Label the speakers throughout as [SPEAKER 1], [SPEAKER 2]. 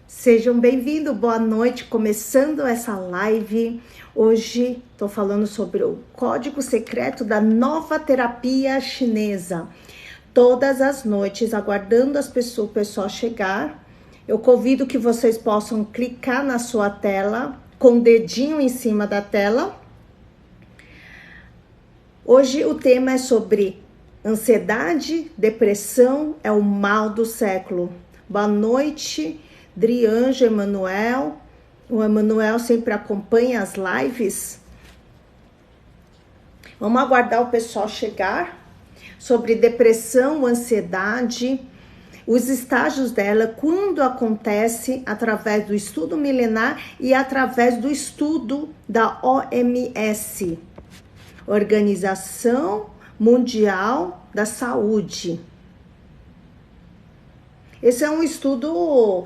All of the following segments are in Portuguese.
[SPEAKER 1] Sejam bem-vindos, boa noite, começando essa live. Hoje estou falando sobre o código secreto da nova terapia chinesa. Todas as noites, aguardando o pessoal chegar, eu convido que vocês possam clicar na sua tela, com o dedinho em cima da tela. Hoje o tema é sobre ansiedade, depressão, é o mal do século. Boa noite, Drianjo, Emanuel. O Emanuel sempre acompanha as lives. Vamos aguardar o pessoal chegar. Sobre depressão, ansiedade, os estágios dela, quando acontece através do estudo milenar e através do estudo da OMS, Organização Mundial da Saúde. Esse é um estudo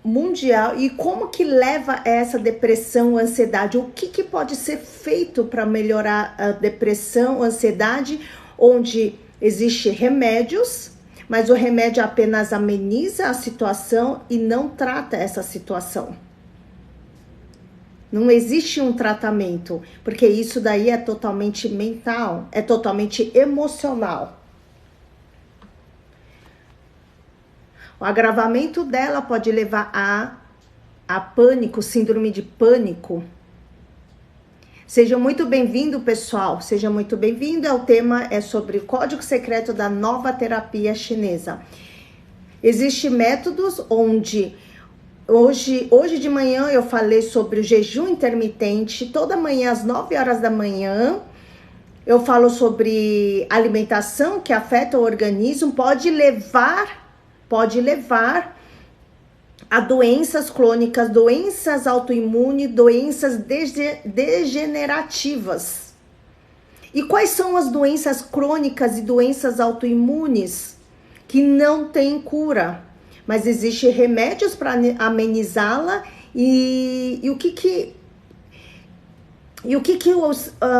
[SPEAKER 1] mundial. E como que leva a essa depressão, ansiedade? O que pode ser feito para melhorar a depressão, ansiedade, onde existe remédios, mas o remédio apenas ameniza a situação e não trata essa situação. Não existe um tratamento, porque isso daí é totalmente mental, é totalmente emocional. O agravamento dela pode levar a pânico, síndrome de pânico. Sejam muito bem-vindos, pessoal. Seja muito bem-vindo. O tema é sobre o código secreto da nova terapia chinesa. Existem métodos onde... Hoje de manhã eu falei sobre o jejum intermitente. Toda manhã, às 9 horas da manhã, eu falo sobre alimentação que afeta o organismo. Pode levar a doenças crônicas, doenças autoimunes, doenças degenerativas. E quais são as doenças crônicas e doenças autoimunes que não têm cura? Mas existem remédios para amenizá-la e o que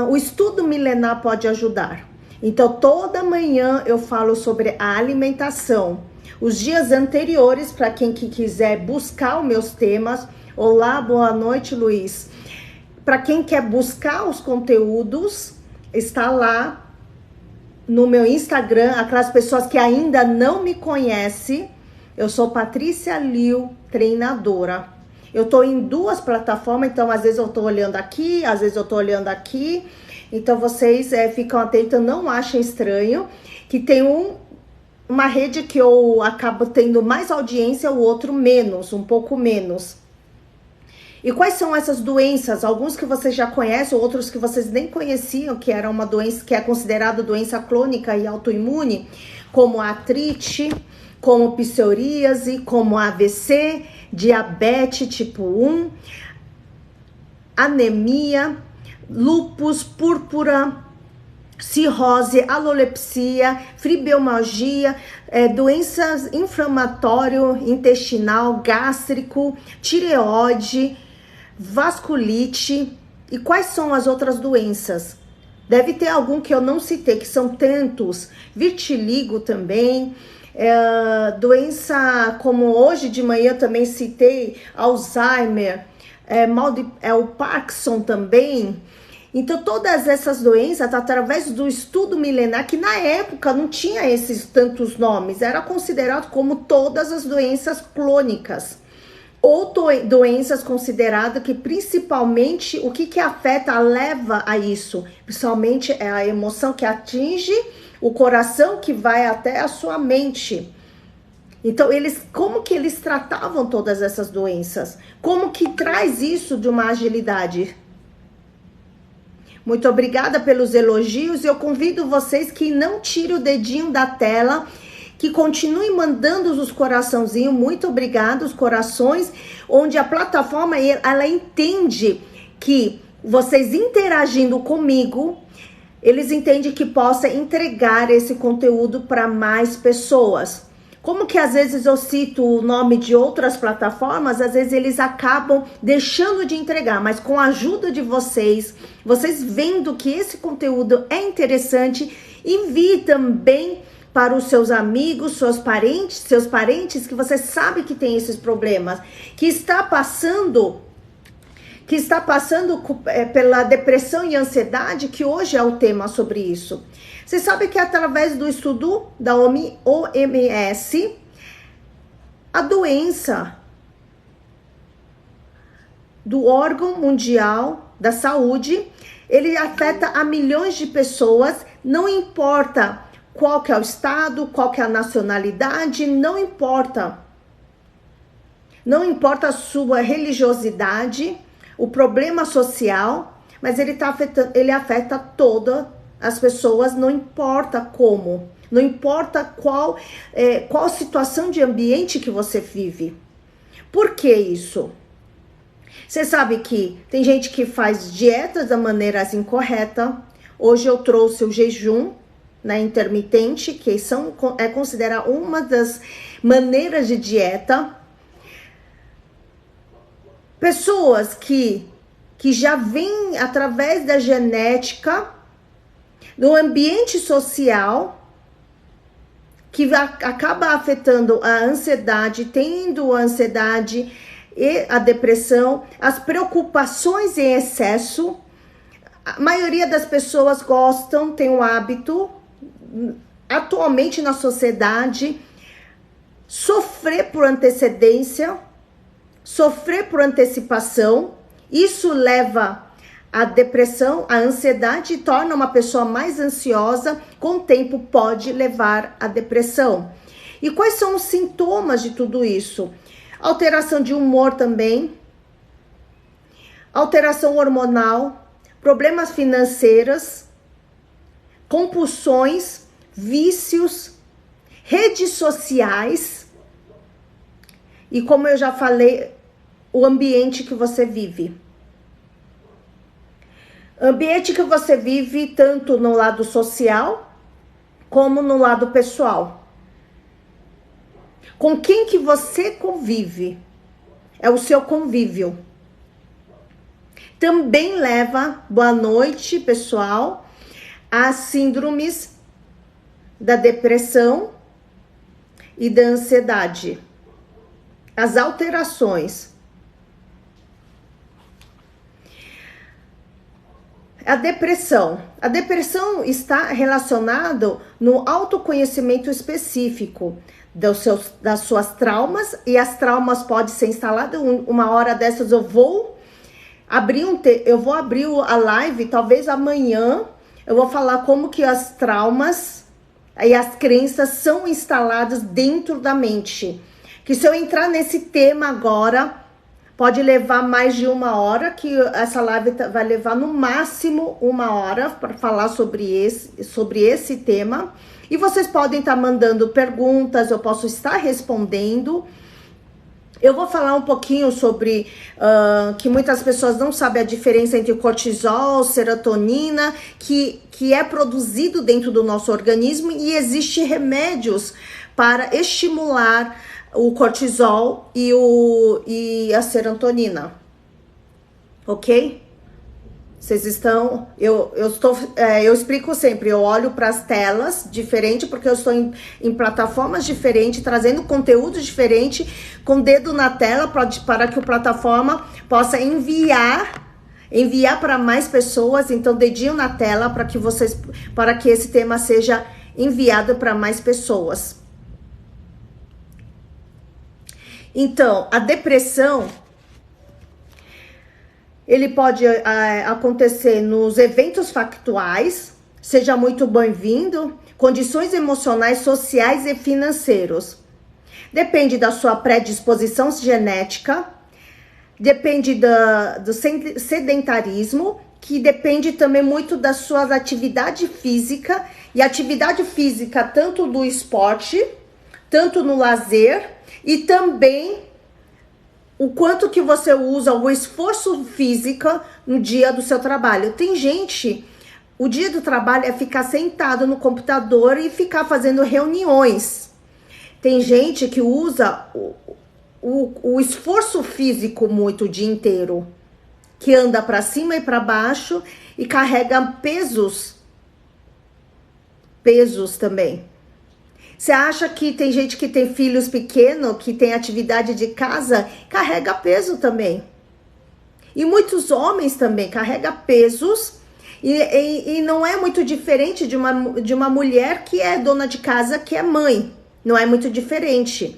[SPEAKER 1] o estudo milenar pode ajudar? Então, toda manhã eu falo sobre a alimentação. Os dias anteriores, para quem que quiser buscar os meus temas. Olá, boa noite, Luiz. Para quem quer buscar os conteúdos, está lá no meu Instagram. Aquelas pessoas que ainda não me conhecem, eu sou Patrícia Liu, treinadora. Eu tô em duas plataformas, então às vezes eu tô olhando aqui, às vezes eu tô olhando aqui. Então vocês ficam atentos, não achem estranho, que tem uma rede que eu acabo tendo mais audiência, o outro menos, um pouco menos. E quais são essas doenças? Alguns que vocês já conhecem, outros que vocês nem conheciam, que era uma doença que é considerada doença crônica e autoimune, como a artrite, como psoríase, como AVC, diabetes tipo 1, anemia, lúpus, púrpura, cirrose, alopecia, fibromialgia, doenças inflamatório, intestinal, gástrico, tireoide, vasculite. E quais são as outras doenças? Deve ter algum que eu não citei, que são tantos. Vitiligo também. Doença como hoje de manhã também citei, Alzheimer, o Parkinson também. Então todas essas doenças, através do estudo milenar, que na época não tinha esses tantos nomes, era considerado como todas as doenças crônicas, ou doenças consideradas que principalmente o que afeta, leva a isso, principalmente é a emoção que atinge o coração, que vai até a sua mente. Então, como que eles tratavam todas essas doenças? Como que traz isso de uma agilidade? Muito obrigada pelos elogios. Eu convido vocês que não tirem o dedinho da tela, que continuem mandando os coraçãozinhos. Muito obrigada, os corações, onde a plataforma, ela entende que vocês interagindo comigo, eles entendem que possa entregar esse conteúdo para mais pessoas. Como que às vezes eu cito o nome de outras plataformas, às vezes eles acabam deixando de entregar, mas com a ajuda de vocês, vocês vendo que esse conteúdo é interessante, envie também para os seus amigos, seus parentes que você sabe que tem esses problemas, que está passando pela depressão e ansiedade, que hoje é o tema sobre isso. Você sabe que através do estudo da OMS, a doença do órgão mundial da saúde, ele afeta a milhões de pessoas, não importa qual que é o estado, qual que é a nacionalidade, não importa a sua religiosidade, o problema social, mas ele afeta todas as pessoas, não importa como, não importa qual situação de ambiente que você vive. Por que isso? Você sabe que tem gente que faz dietas da maneira incorreta. Hoje eu trouxe o jejum, né, intermitente, que é considerada uma das maneiras de dieta. Pessoas que já vêm através da genética, do ambiente social, que acaba afetando a ansiedade, tendo a ansiedade e a depressão, as preocupações em excesso. A maioria das pessoas tem o hábito, atualmente na sociedade, sofrer por antecedência, sofrer por antecipação. Isso leva à depressão, à ansiedade, e torna uma pessoa mais ansiosa. Com o tempo pode levar à depressão. E quais são os sintomas de tudo isso? Alteração de humor também, alteração hormonal, problemas financeiros, compulsões, vícios, redes sociais e, como eu já falei, o ambiente que você vive. Ambiente que você vive tanto no lado social como no lado pessoal. Com quem que você convive? É o seu convívio. Também leva, boa noite, pessoal, a síndromes da depressão e da ansiedade. As alterações. A depressão está relacionada no autoconhecimento específico das suas traumas, e as traumas podem ser instaladas. Uma hora dessas eu vou abrir a live, talvez amanhã eu vou falar como que as traumas e as crenças são instaladas dentro da mente. Que se eu entrar nesse tema agora, pode levar mais de 1 hora, que essa live vai levar no máximo 1 hora para falar sobre esse tema. E vocês podem estar mandando perguntas, eu posso estar respondendo. Eu vou falar um pouquinho sobre que muitas pessoas não sabem a diferença entre cortisol, serotonina, que é produzido dentro do nosso organismo, e existem remédios para estimular o cortisol e a serotonina. Ok? Vocês estão... Eu explico sempre, eu olho para as telas diferentes, porque eu estou em plataformas diferentes, trazendo conteúdo diferente, com o dedo na tela, para que a plataforma possa enviar para mais pessoas. Então, dedinho na tela para que esse tema seja enviado para mais pessoas. Então, a depressão, ele pode acontecer nos eventos factuais, seja muito bem-vindo, condições emocionais, sociais e financeiros. Depende da sua predisposição genética, depende do sedentarismo, que depende também muito da sua atividade física, e atividade física tanto do esporte, tanto no lazer, e também o quanto que você usa o esforço físico no dia do seu trabalho. Tem gente, o dia do trabalho é ficar sentado no computador e ficar fazendo reuniões. Tem gente que usa o esforço físico muito o dia inteiro, que anda para cima e para baixo e carrega pesos também. Você acha que tem gente que tem filhos pequenos, que tem atividade de casa, carrega peso também. E muitos homens também carregam pesos e não é muito diferente de uma mulher que é dona de casa, que é mãe. Não é muito diferente.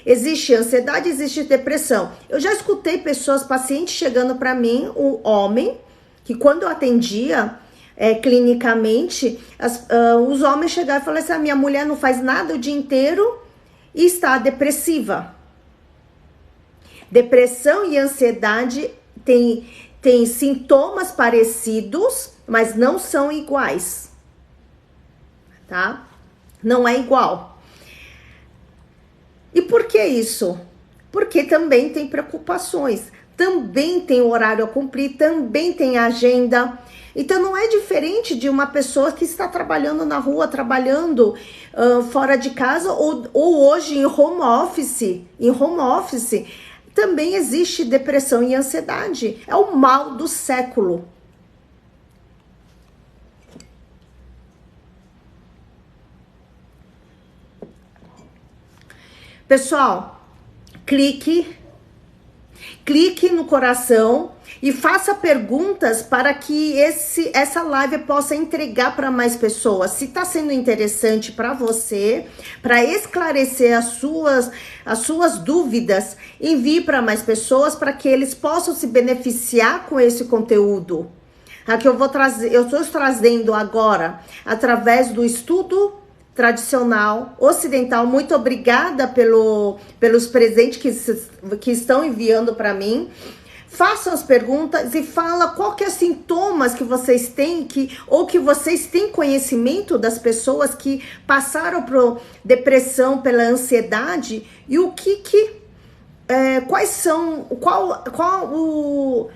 [SPEAKER 1] Existe ansiedade, existe depressão. Eu já escutei pessoas, pacientes chegando para mim, o homem, que quando eu atendia clinicamente, os homens chegaram e falaram assim, a minha mulher não faz nada o dia inteiro e está depressiva. Depressão e ansiedade tem sintomas parecidos, mas não são iguais, tá? Não é igual. E por que isso? Porque também tem preocupações, também tem horário a cumprir, também tem agenda. Então não é diferente de uma pessoa que está trabalhando na rua, trabalhando fora de casa ou hoje em home office. Em home office também existe depressão e ansiedade. É o mal do século. Pessoal, clique no coração e faça perguntas para que essa live possa entregar para mais pessoas. Se está sendo interessante para você, para esclarecer as suas dúvidas, envie para mais pessoas para que eles possam se beneficiar com esse conteúdo. Aqui eu estou trazendo agora através do estudo tradicional ocidental. Muito obrigada pelos presentes que estão enviando para mim. Façam as perguntas e fala qual que é os sintomas que vocês têm ou que vocês têm conhecimento das pessoas que passaram por depressão, pela ansiedade e o quais são, qual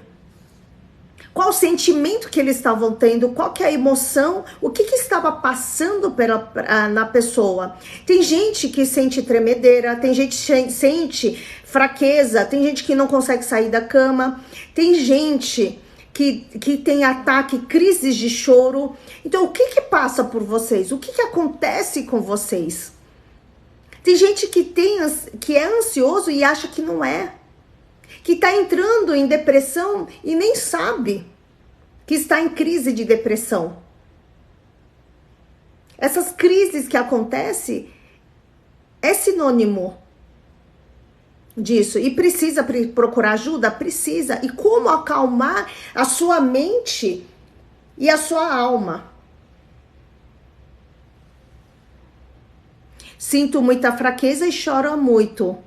[SPEAKER 1] o sentimento que eles estavam tendo, qual que é a emoção, o que estava passando na pessoa. Tem gente que sente tremedeira, tem gente que sente fraqueza, tem gente que não consegue sair da cama, tem gente que tem ataque, crises de choro. Então, o que passa por vocês? O que acontece com vocês? Tem gente que é ansioso e acha que não é. Que está entrando em depressão e nem sabe que está em crise de depressão. Essas crises que acontecem é sinônimo disso. E precisa procurar ajuda? Precisa. E como acalmar a sua mente e a sua alma? Sinto muita fraqueza e choro muito.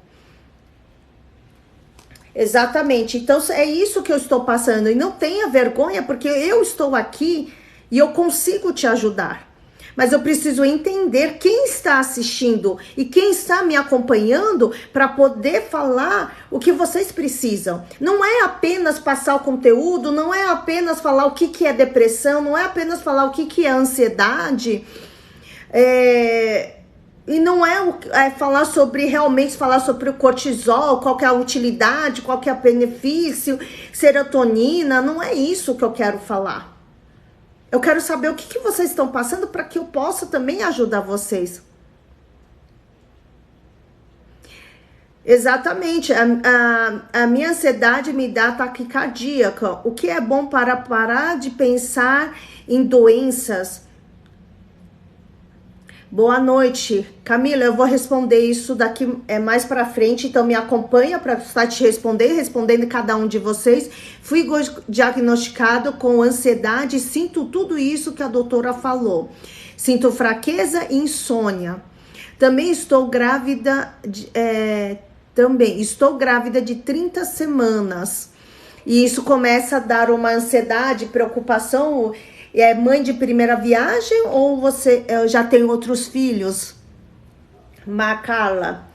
[SPEAKER 1] Exatamente, então é isso que eu estou passando e não tenha vergonha porque eu estou aqui e eu consigo te ajudar, mas eu preciso entender quem está assistindo e quem está me acompanhando para poder falar o que vocês precisam. Não é apenas passar o conteúdo, não é apenas falar o que é depressão, não é apenas falar o que é ansiedade, e não realmente falar sobre o cortisol, qual que é a utilidade, qual que é o benefício, serotonina, não é isso que eu quero falar. Eu quero saber o que vocês estão passando para que eu possa também ajudar vocês. Exatamente, a minha ansiedade me dá ataque cardíaco, o que é bom para parar de pensar em doenças. Boa noite, Camila, eu vou responder isso daqui mais pra frente, então me acompanha para estar te respondendo cada um de vocês. Fui diagnosticado com ansiedade e sinto tudo isso que a doutora falou. Sinto fraqueza e insônia. Também estou grávida de 30 semanas. E isso começa a dar uma ansiedade, preocupação. É mãe de primeira viagem ou você já tem outros filhos? Macala.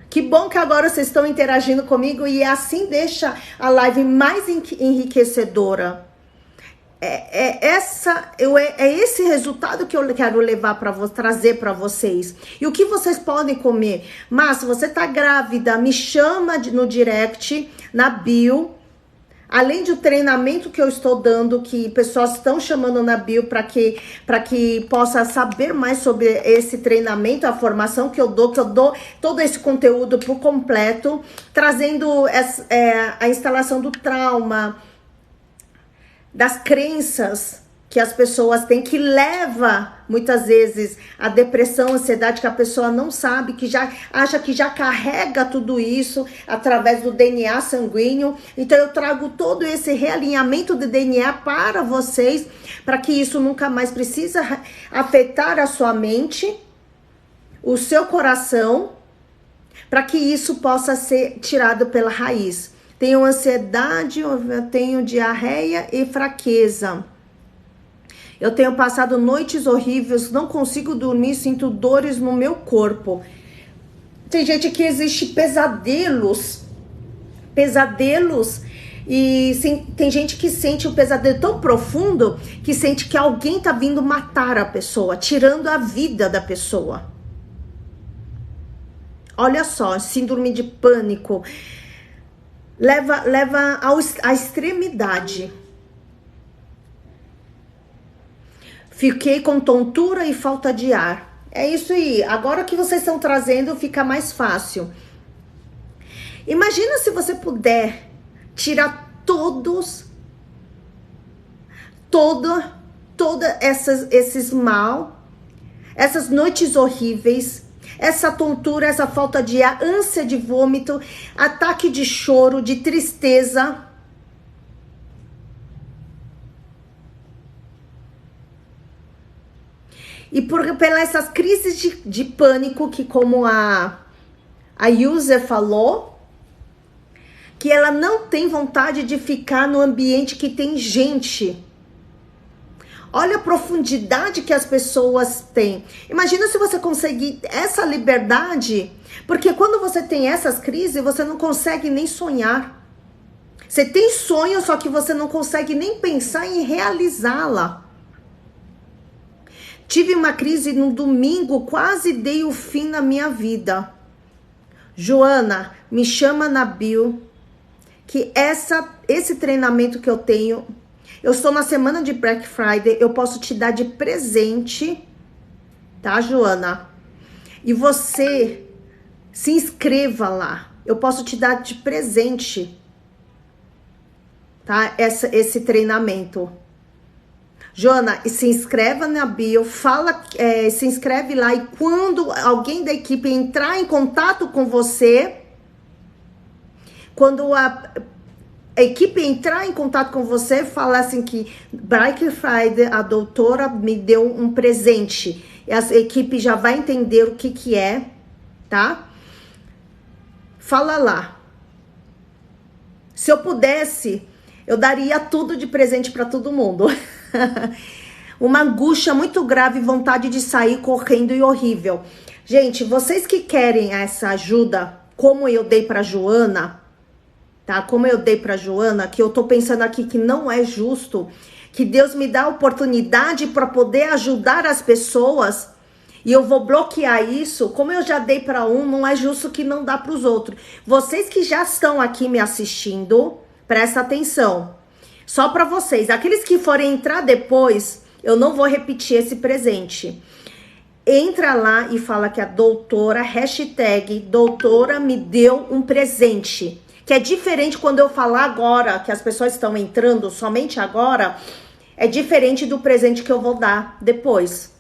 [SPEAKER 1] Que bom que agora vocês estão interagindo comigo e assim deixa a live mais enriquecedora. É esse resultado que eu quero trazer para vocês. E o que vocês podem comer? Mas se você tá grávida, me chama no direct, na bio. Além do treinamento que eu estou dando, que pessoas estão chamando na bio para que possa saber mais sobre esse treinamento, a formação que eu dou todo esse conteúdo por completo, trazendo a instalação do trauma, das crenças que as pessoas têm, que leva muitas vezes a depressão, a ansiedade, que a pessoa não sabe, que já acha que já carrega tudo isso através do DNA sanguíneo. Então eu trago todo esse realinhamento de DNA para vocês, para que isso nunca mais precisa afetar a sua mente, o seu coração, para que isso possa ser tirado pela raiz. Tenho ansiedade, eu tenho diarreia e fraqueza. Eu tenho passado noites horríveis, não consigo dormir, sinto dores no meu corpo. Tem gente que existe pesadelos, e sim, tem gente que sente um pesadelo tão profundo que sente que alguém tá vindo matar a pessoa, tirando a vida da pessoa. Olha só, síndrome de pânico leva à extremidade. Fiquei com tontura e falta de ar. É isso aí. Agora que vocês estão trazendo, fica mais fácil. Imagina se você puder tirar todos esses mal, essas noites horríveis, essa tontura, essa falta de ar, ânsia de vômito, ataque de choro, de tristeza. E pelas essas crises de pânico, que como a user falou, que ela não tem vontade de ficar no ambiente que tem gente. Olha a profundidade que as pessoas têm. Imagina se você conseguir essa liberdade, porque quando você tem essas crises, você não consegue nem sonhar. Você tem sonho, só que você não consegue nem pensar em realizá-la. Tive uma crise no domingo, quase dei o fim na minha vida. Joana, me chama na bio, que esse treinamento que eu tenho, eu estou na semana de Black Friday, eu posso te dar de presente, tá, Joana? E você se inscreva lá, eu posso te dar de presente, tá? Esse treinamento. Joana, se inscreva na bio, se inscreve lá, e quando alguém da equipe entrar em contato com você, quando a equipe entrar em contato com você, falar assim que Black Friday, a doutora me deu um presente, e a equipe já vai entender o que é, tá? Fala lá. Se eu pudesse, eu daria tudo de presente para todo mundo. Uma angústia muito grave, vontade de sair correndo e horrível. Gente, vocês que querem essa ajuda, como eu dei para Joana, tá? Como eu dei para Joana, que eu tô pensando aqui que não é justo, que Deus me dá a oportunidade para poder ajudar as pessoas, e eu vou bloquear isso. Como eu já dei para um, não é justo que não dá para os outros. Vocês que já estão aqui me assistindo, presta atenção. Só para vocês, aqueles que forem entrar depois, eu não vou repetir esse presente. Entra lá e fala que a doutora, hashtag doutora me deu um presente. Que é diferente quando eu falar agora, que as pessoas estão entrando somente agora, é diferente do presente que eu vou dar depois.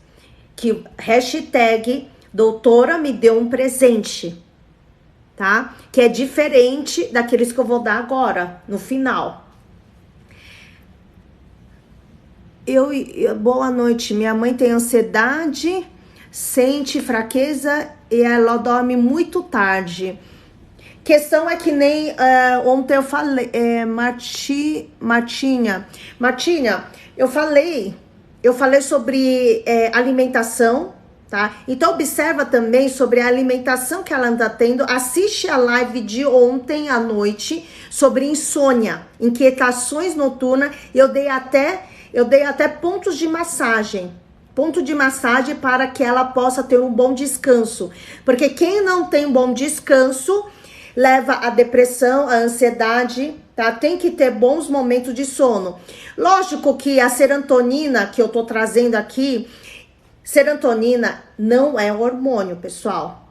[SPEAKER 1] Que hashtag doutora me deu um presente, tá? Que é diferente daqueles que eu vou dar agora, no final. Boa noite, minha mãe tem ansiedade, sente fraqueza e ela dorme muito tarde. Questão é que nem ontem eu falei, Martinha, eu falei sobre alimentação, tá? Então observa também sobre a alimentação que ela anda tendo. Assiste a live de ontem à noite sobre insônia, inquietações noturnas. Eu dei até pontos de massagem. Ponto de massagem para que ela possa ter um bom descanso. Porque quem não tem um bom descanso leva a depressão, a ansiedade, tá? Tem que ter bons momentos de sono. Lógico que a serotonina que eu tô trazendo aqui, serotonina não é hormônio, pessoal.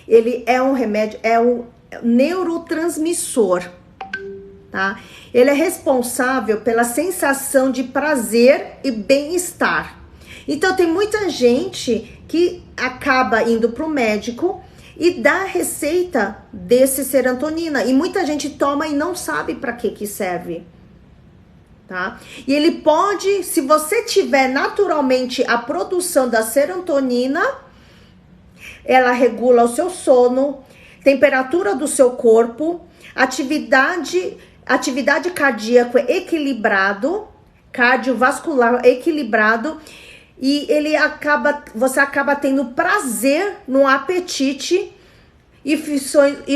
[SPEAKER 1] Ele é um remédio, é um neurotransmissor, tá? Ele é responsável pela sensação de prazer e bem-estar. Então tem muita gente que acaba indo pro médico e dá receita desse serotonina. E muita gente toma e não sabe para que serve, tá? E ele pode, se você tiver naturalmente a produção da serotonina, ela regula o seu sono, temperatura do seu corpo, atividade cardíaca equilibrado, cardiovascular equilibrado, e você acaba tendo prazer no apetite e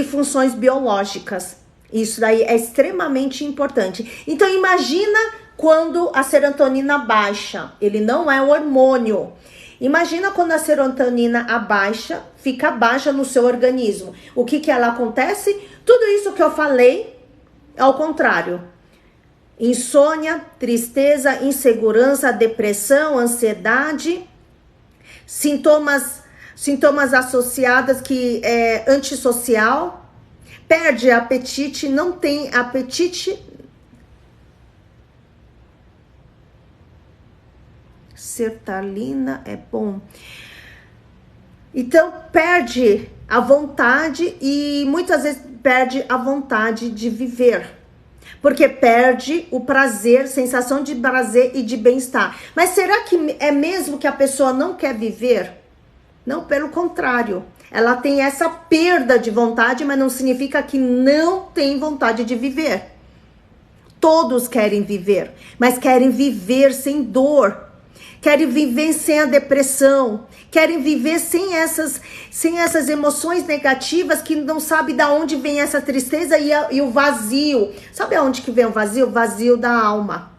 [SPEAKER 1] funções biológicas. Isso daí é extremamente importante. Então imagina quando a serotonina baixa, ele não é um hormônio. Imagina quando a serotonina fica baixa no seu organismo. O que ela acontece? Tudo isso que eu falei é ao contrário. Insônia, tristeza, insegurança, depressão, ansiedade, sintomas associados que é antissocial, perde apetite, não tem apetite. Sertralina é bom. Então perde a vontade e muitas vezes perde a vontade de viver. Porque perde o prazer, sensação de prazer e de bem-estar. Mas será que é mesmo que a pessoa não quer viver? Não, pelo contrário. Ela tem essa perda de vontade, mas não significa que não tem vontade de viver. Todos querem viver, mas querem viver sem dor. Querem viver sem a depressão, querem viver sem essas emoções negativas que não sabe de onde vem essa tristeza e o vazio. Sabe aonde que vem o vazio? O vazio da alma.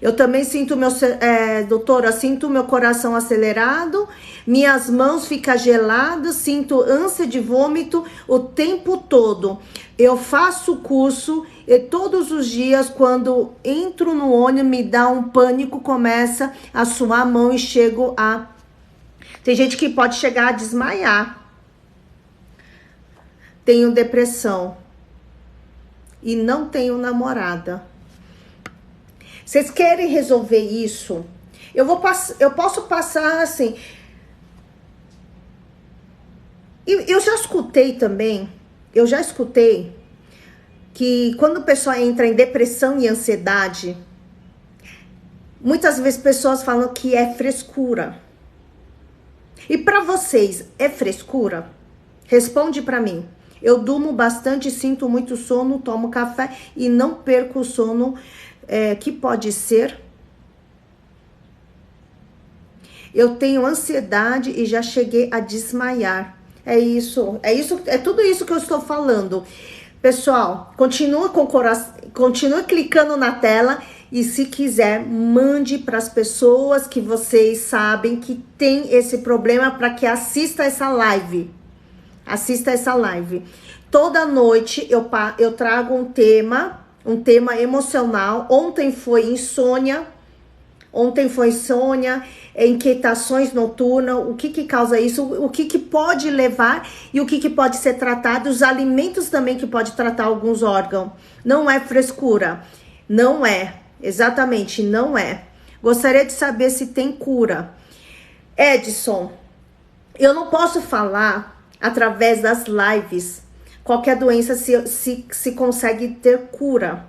[SPEAKER 1] Eu também sinto doutora, sinto meu coração acelerado, minhas mãos ficam geladas, sinto ânsia de vômito o tempo todo. Eu faço curso e todos os dias, quando entro no ônibus, me dá um pânico, começa a suar a mão e chego a... Tem gente que pode chegar a desmaiar. Tenho depressão e não tenho namorada. Vocês querem resolver isso? Eu posso passar assim... Eu já escutei também, que quando a pessoa entra em depressão e ansiedade, muitas vezes pessoas falam que é frescura. E para vocês, é frescura? Responde para mim. Eu durmo bastante, sinto muito sono, tomo café e não perco o sono, que pode ser. Eu tenho ansiedade e já cheguei a desmaiar. É tudo isso que eu estou falando. Pessoal, continua clicando na tela e se quiser, mande para as pessoas que vocês sabem que tem esse problema para que assista essa live. Assista essa live. Toda noite eu trago um tema emocional. Ontem foi insônia, inquietações noturnas, o que causa isso, o que pode levar e o que pode ser tratado, os alimentos também que pode tratar alguns órgãos. Não é frescura, não é, exatamente, não é. Gostaria de saber se tem cura. Edson, eu não posso falar através das lives qualquer doença se consegue ter cura.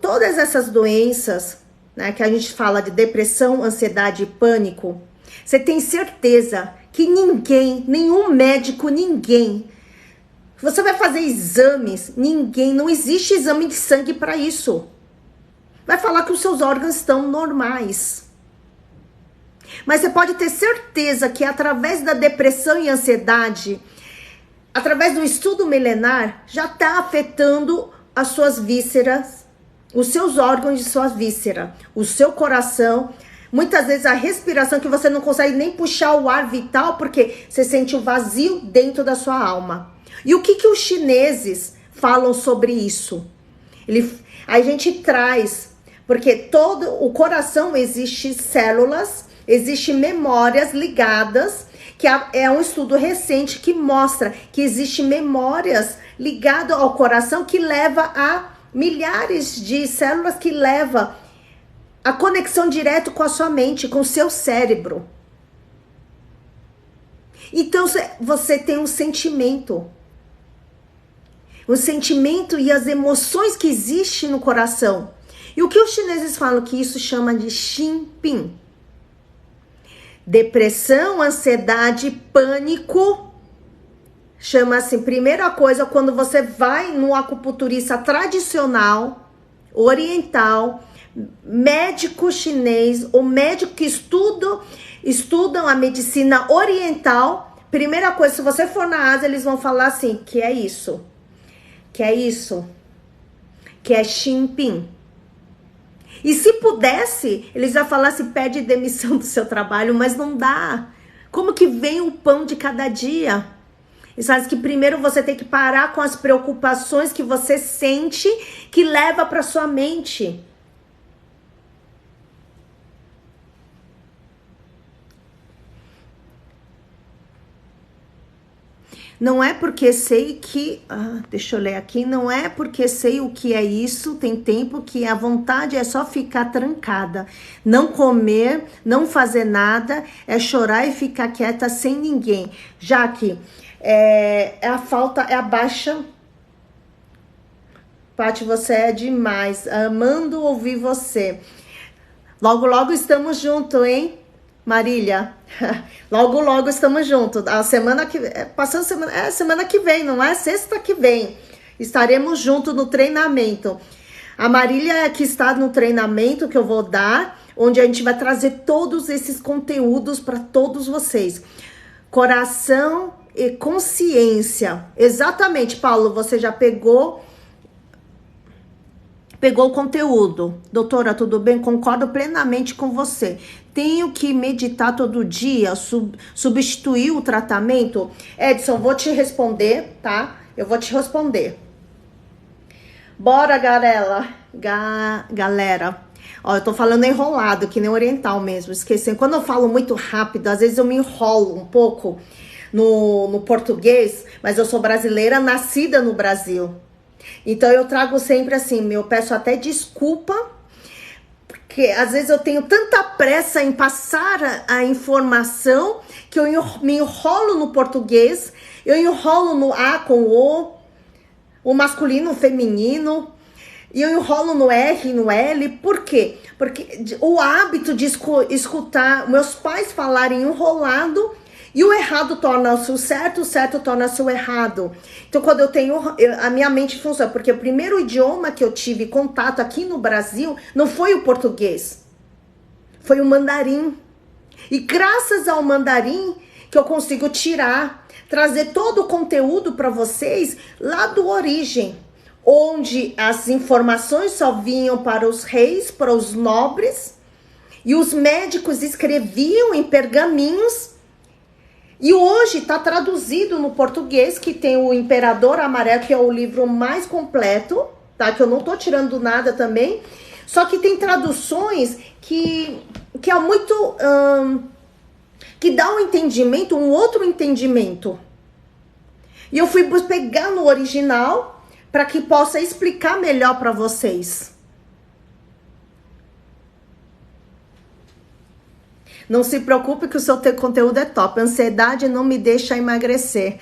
[SPEAKER 1] Todas essas doenças, né, que a gente fala de depressão, ansiedade e pânico, você tem certeza que nenhum médico, você vai fazer exames, não existe exame de sangue para isso. Vai falar que os seus órgãos estão normais. Mas você pode ter certeza que através da depressão e ansiedade, através do estudo milenar, já está afetando as suas vísceras, os seus órgãos de suas vísceras, o seu coração, muitas vezes a respiração, que você não consegue nem puxar o ar vital porque você sente o vazio dentro da sua alma. E o que os chineses falam sobre isso? A gente traz, porque todo o coração existe células, existe memórias ligadas, que é um estudo recente que mostra que existe memórias ligadas ao coração que leva a milhares de células, que leva a conexão direto com a sua mente, com o seu cérebro. Então você tem um sentimento. O sentimento e as emoções que existem no coração. E o que os chineses falam que isso chama de Xinping. Depressão, ansiedade, pânico. Chama assim, primeira coisa, quando você vai no acupunturista tradicional, oriental, médico chinês, ou médico que estudam a medicina oriental, primeira coisa, se você for na Ásia, eles vão falar assim, que é isso? Que é isso? Que é Xinping. E se pudesse, eles já falassem, pede demissão do seu trabalho, mas não dá. Como que vem o pão de cada dia? E sabe que primeiro você tem que parar com as preocupações que você sente, que leva para sua mente. Não é porque sei que... deixa eu ler aqui. Não é porque sei o que é isso. Tem tempo que a vontade é só ficar trancada. Não comer, não fazer nada. É chorar e ficar quieta sem ninguém. Já que é a falta, é a baixa... Paty, você é demais. Amando ouvir você. Logo, logo estamos juntos, hein? Marília, logo, logo estamos juntos. A semana que... Passando semana... semana que vem, não é? Sexta que vem. Estaremos juntos no treinamento. A Marília é que está no treinamento que eu vou dar, onde a gente vai trazer todos esses conteúdos para todos vocês. Coração e consciência. Exatamente, Paulo, você já pegou o conteúdo. Doutora, tudo bem? Concordo plenamente com você. Tenho que meditar todo dia, substituir o tratamento? Edson, vou te responder, tá? Eu vou te responder. Bora, galera. Galera. Ó, eu tô falando enrolado, que nem oriental mesmo. Esqueci. Quando eu falo muito rápido, às vezes eu me enrolo um pouco no português, mas eu sou brasileira, nascida no Brasil. Então eu trago sempre assim, eu peço até desculpa, porque às vezes eu tenho tanta pressa em passar a informação que eu me enrolo no português, eu enrolo no A com o masculino, o feminino, e eu enrolo no R, no L. Por quê? Porque o hábito de escutar meus pais falarem enrolado, e o errado torna-se o certo torna-se o errado. Então, quando a minha mente funciona, porque o primeiro idioma que eu tive contato aqui no Brasil não foi o português, foi o mandarim. E graças ao mandarim que eu consigo trazer todo o conteúdo para vocês lá do origem, onde as informações só vinham para os reis, para os nobres, e os médicos escreviam em pergaminhos. E hoje está traduzido no português, que tem o Imperador Amarelo, que é o livro mais completo, tá? Que eu não tô tirando nada também. Só que tem traduções que é muito... que dá um entendimento, um outro entendimento. E eu fui pegar no original para que possa explicar melhor para vocês. Não se preocupe que o seu conteúdo é top. A ansiedade não me deixa emagrecer.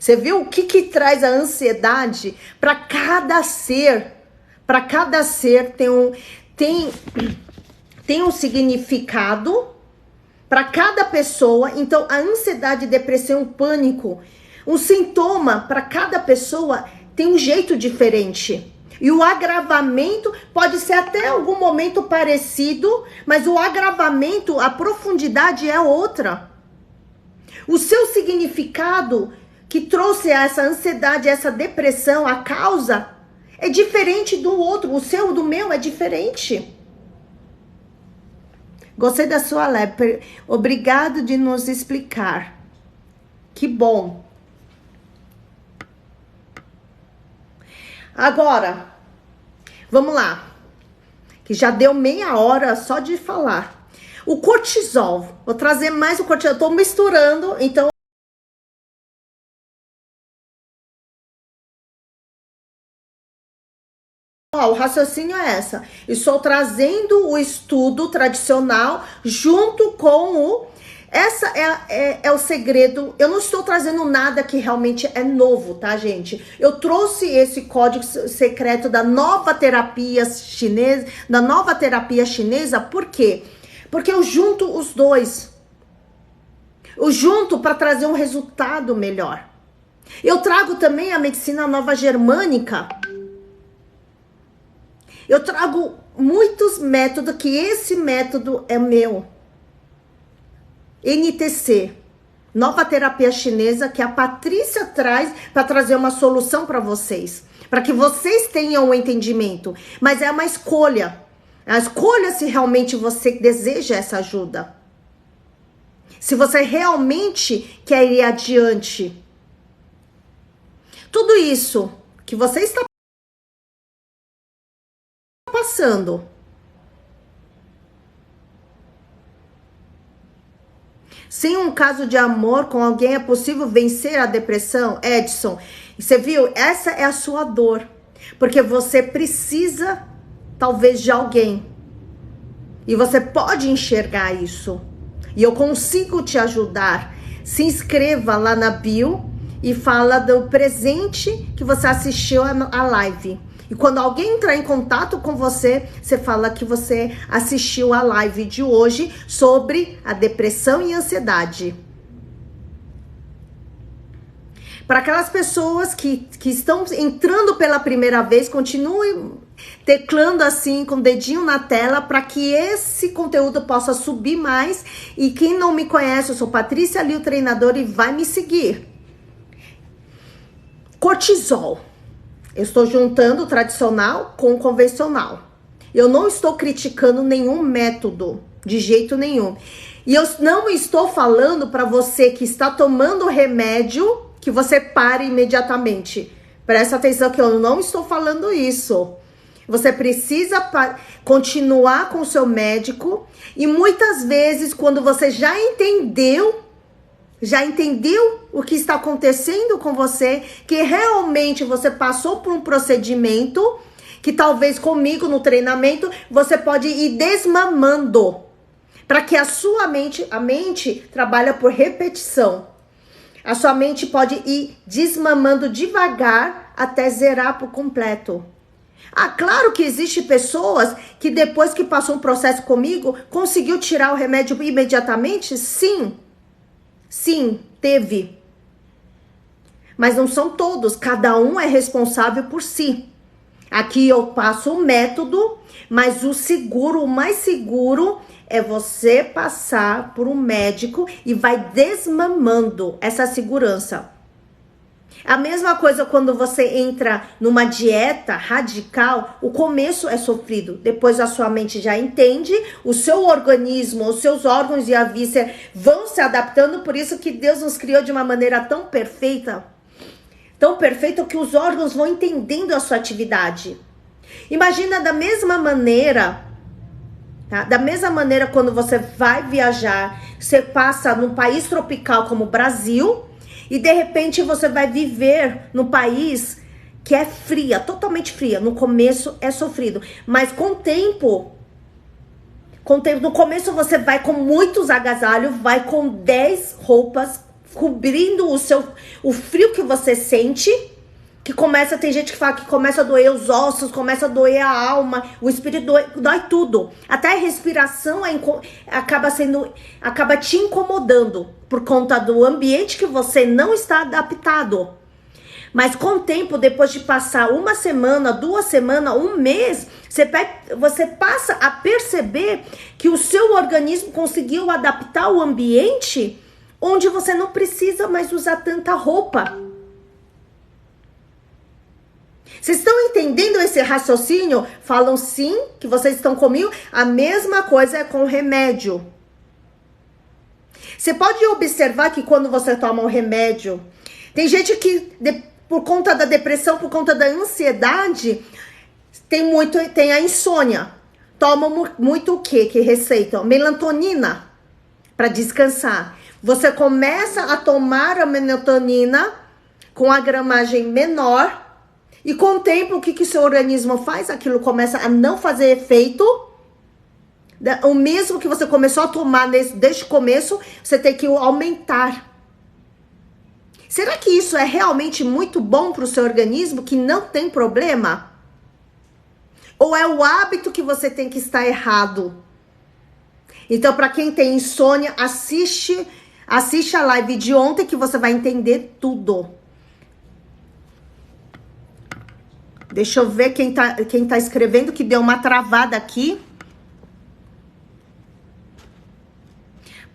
[SPEAKER 1] Você viu o que traz a ansiedade? Para cada ser. Para cada ser tem um significado. Para cada pessoa. Então, a ansiedade, depressão, o pânico, um sintoma para cada pessoa tem um jeito diferente. E o agravamento pode ser até algum momento parecido, mas o agravamento, a profundidade é outra. O seu significado que trouxe essa ansiedade, essa depressão, a causa, é diferente do outro. O seu, do meu, é diferente. Gostei da sua live. Obrigado de nos explicar. Que bom. Agora, vamos lá, que já deu meia hora só de falar. O cortisol, vou trazer mais o cortisol, eu tô misturando, então ó, o raciocínio é essa. Estou trazendo o estudo tradicional junto com o... Essa é o segredo. Eu não estou trazendo nada que realmente é novo, tá, gente? Eu trouxe esse código secreto da nova terapia chinesa, por quê? Porque eu junto os dois. Eu junto para trazer um resultado melhor. Eu trago também a medicina nova germânica. Eu trago muitos métodos, que esse método é meu. NTC, nova terapia chinesa, que a Patrícia traz para trazer uma solução para vocês. Para que vocês tenham um entendimento. Mas é uma escolha. A escolha se realmente você deseja essa ajuda. Se você realmente quer ir adiante. Tudo isso que você está passando. Sem um caso de amor com alguém é possível vencer a depressão? Edson, você viu? Essa é a sua dor. Porque você precisa, talvez, de alguém. E você pode enxergar isso. E eu consigo te ajudar. Se inscreva lá na bio e fala do presente que você assistiu à live. E quando alguém entrar em contato com você, você fala que você assistiu a live de hoje sobre a depressão e ansiedade. Para aquelas pessoas que estão entrando pela primeira vez, continue teclando assim, com o dedinho na tela, para que esse conteúdo possa subir mais. E quem não me conhece, eu sou Patrícia Liu, treinadora, e vai me seguir. Cortisol. Eu estou juntando o tradicional com o convencional. Eu não estou criticando nenhum método, de jeito nenhum. E eu não estou falando para você que está tomando remédio que você pare imediatamente. Presta atenção que eu não estou falando isso. Você precisa continuar com o seu médico. E muitas vezes, quando você já entendeu o que está acontecendo com você, que realmente você passou por um procedimento, que talvez comigo no treinamento, você pode ir desmamando, para que a sua mente, a mente trabalha por repetição. A sua mente pode ir desmamando devagar até zerar por completo. Ah, claro que existe pessoas que depois que passou um processo comigo, conseguiu tirar o remédio imediatamente? Sim. Sim, teve. Mas não são todos, cada um é responsável por si. Aqui eu passo o método, mas o mais seguro é você passar por um médico e vai desmamando essa segurança. A mesma coisa quando você entra numa dieta radical, o começo é sofrido, depois a sua mente já entende, o seu organismo, os seus órgãos e a víscera vão se adaptando, por isso que Deus nos criou de uma maneira tão perfeita que os órgãos vão entendendo a sua atividade. Imagina da mesma maneira, tá? Da mesma maneira quando você vai viajar, você passa num país tropical como o Brasil, e de repente você vai viver num país que é fria, totalmente fria. No começo é sofrido, mas com o tempo, no começo você vai com muitos agasalhos, vai com 10 roupas, cobrindo o frio que você sente, que começa, tem gente que fala que começa a doer os ossos, começa a doer a alma, o espírito dói tudo. Até a respiração acaba te incomodando por conta do ambiente que você não está adaptado. Mas com o tempo, depois de passar uma semana, 2 semanas, 1 mês, você passa a perceber que o seu organismo conseguiu adaptar o ambiente onde você não precisa mais usar tanta roupa. Vocês estão entendendo esse raciocínio? Falam sim, que vocês estão comigo. A mesma coisa é com o remédio. Você pode observar que quando você toma um remédio, tem gente que por conta da depressão, por conta da ansiedade, tem a insônia. Toma muito o quê? Que receita? Melatonina para descansar. Você começa a tomar a melatonina com a gramagem menor e com o tempo o que seu organismo faz? Aquilo começa a não fazer efeito. O mesmo que você começou a tomar desde o começo, você tem que aumentar. Será que isso é realmente muito bom para o seu organismo, que não tem problema? Ou é o hábito que você tem que estar errado? Então, para quem tem insônia, assiste a live de ontem que você vai entender tudo. Deixa eu ver quem tá escrevendo, que deu uma travada aqui.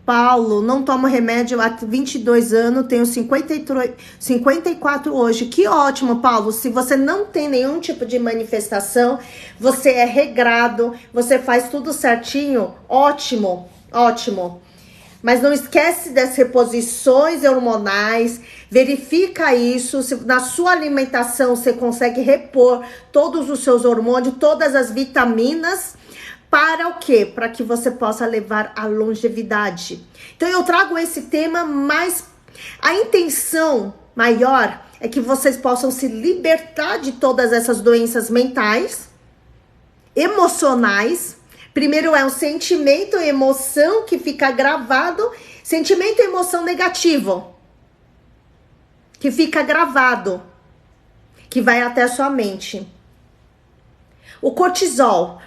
[SPEAKER 1] Paulo, não tomo remédio há 22 anos, tenho 54 hoje. Que ótimo, Paulo. Se você não tem nenhum tipo de manifestação, você é regrado, você faz tudo certinho, ótimo, ótimo. Mas não esquece das reposições hormonais, verifica isso, se na sua alimentação você consegue repor todos os seus hormônios, todas as vitaminas. Para o quê? Para que você possa levar a longevidade. Então eu trago esse tema, mas a intenção maior é que vocês possam se libertar de todas essas doenças mentais, emocionais. Primeiro é um sentimento e emoção que fica gravado, sentimento e emoção negativo, que fica gravado, que vai até a sua mente. O cortisol,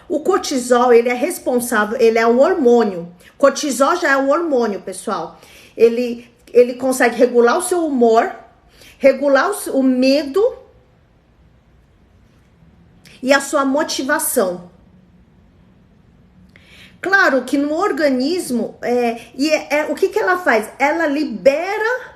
[SPEAKER 1] ele é responsável, ele é um hormônio. Cortisol já é um hormônio, pessoal. Ele consegue regular o seu humor, regular o medo e a sua motivação. Claro que no organismo, o que ela faz? Ela libera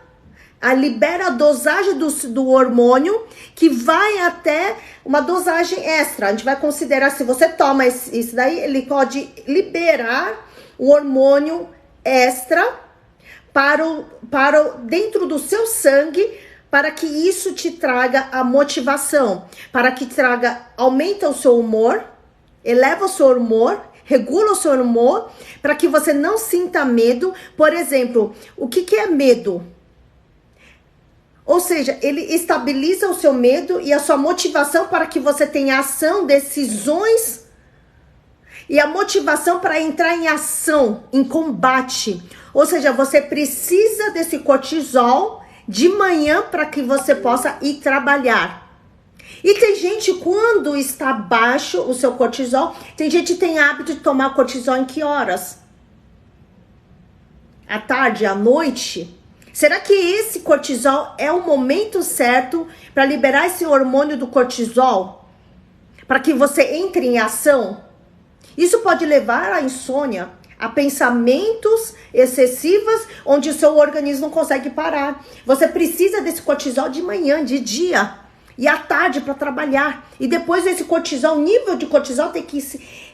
[SPEAKER 1] a dosagem do hormônio, que vai até uma dosagem extra. A gente vai considerar, se você toma isso daí, ele pode liberar o hormônio extra para dentro do seu sangue, para que isso te traga a motivação, para que aumenta o seu humor, eleva o seu humor, regula o seu humor, para que você não sinta medo. Por exemplo, o que é medo? Ou seja, ele estabiliza o seu medo e a sua motivação para que você tenha ação, decisões e a motivação para entrar em ação, em combate. Ou seja, você precisa desse cortisol de manhã para que você possa ir trabalhar. E tem gente, quando está baixo o seu cortisol, tem gente que tem hábito de tomar cortisol em que horas? À tarde, à noite? Será que esse cortisol é o momento certo para liberar esse hormônio do cortisol? Para que você entre em ação? Isso pode levar à insônia, a pensamentos excessivos, onde o seu organismo não consegue parar. Você precisa desse cortisol de manhã, de dia, e à tarde para trabalhar. E depois esse cortisol, o nível de cortisol tem que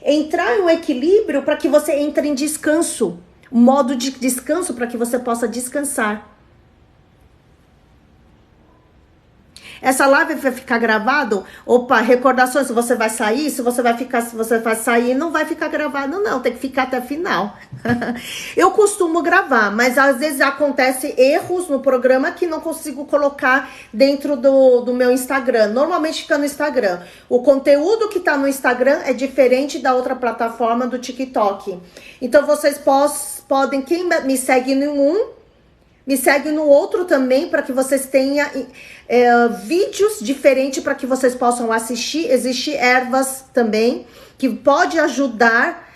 [SPEAKER 1] entrar em um equilíbrio para que você entre em descanso. Um modo de descanso para que você possa descansar. Essa live vai ficar gravado? Opa, recordações, se você vai sair, se você vai sair, não vai ficar gravado não, tem que ficar até o final. Eu costumo gravar, mas às vezes acontece erros no programa que não consigo colocar dentro do meu Instagram. Normalmente fica no Instagram. O conteúdo que tá no Instagram é diferente da outra plataforma do TikTok. Então vocês podem, quem me segue em um, me segue no outro também, para que vocês tenham vídeos diferentes para que vocês possam assistir. Existem ervas também que pode ajudar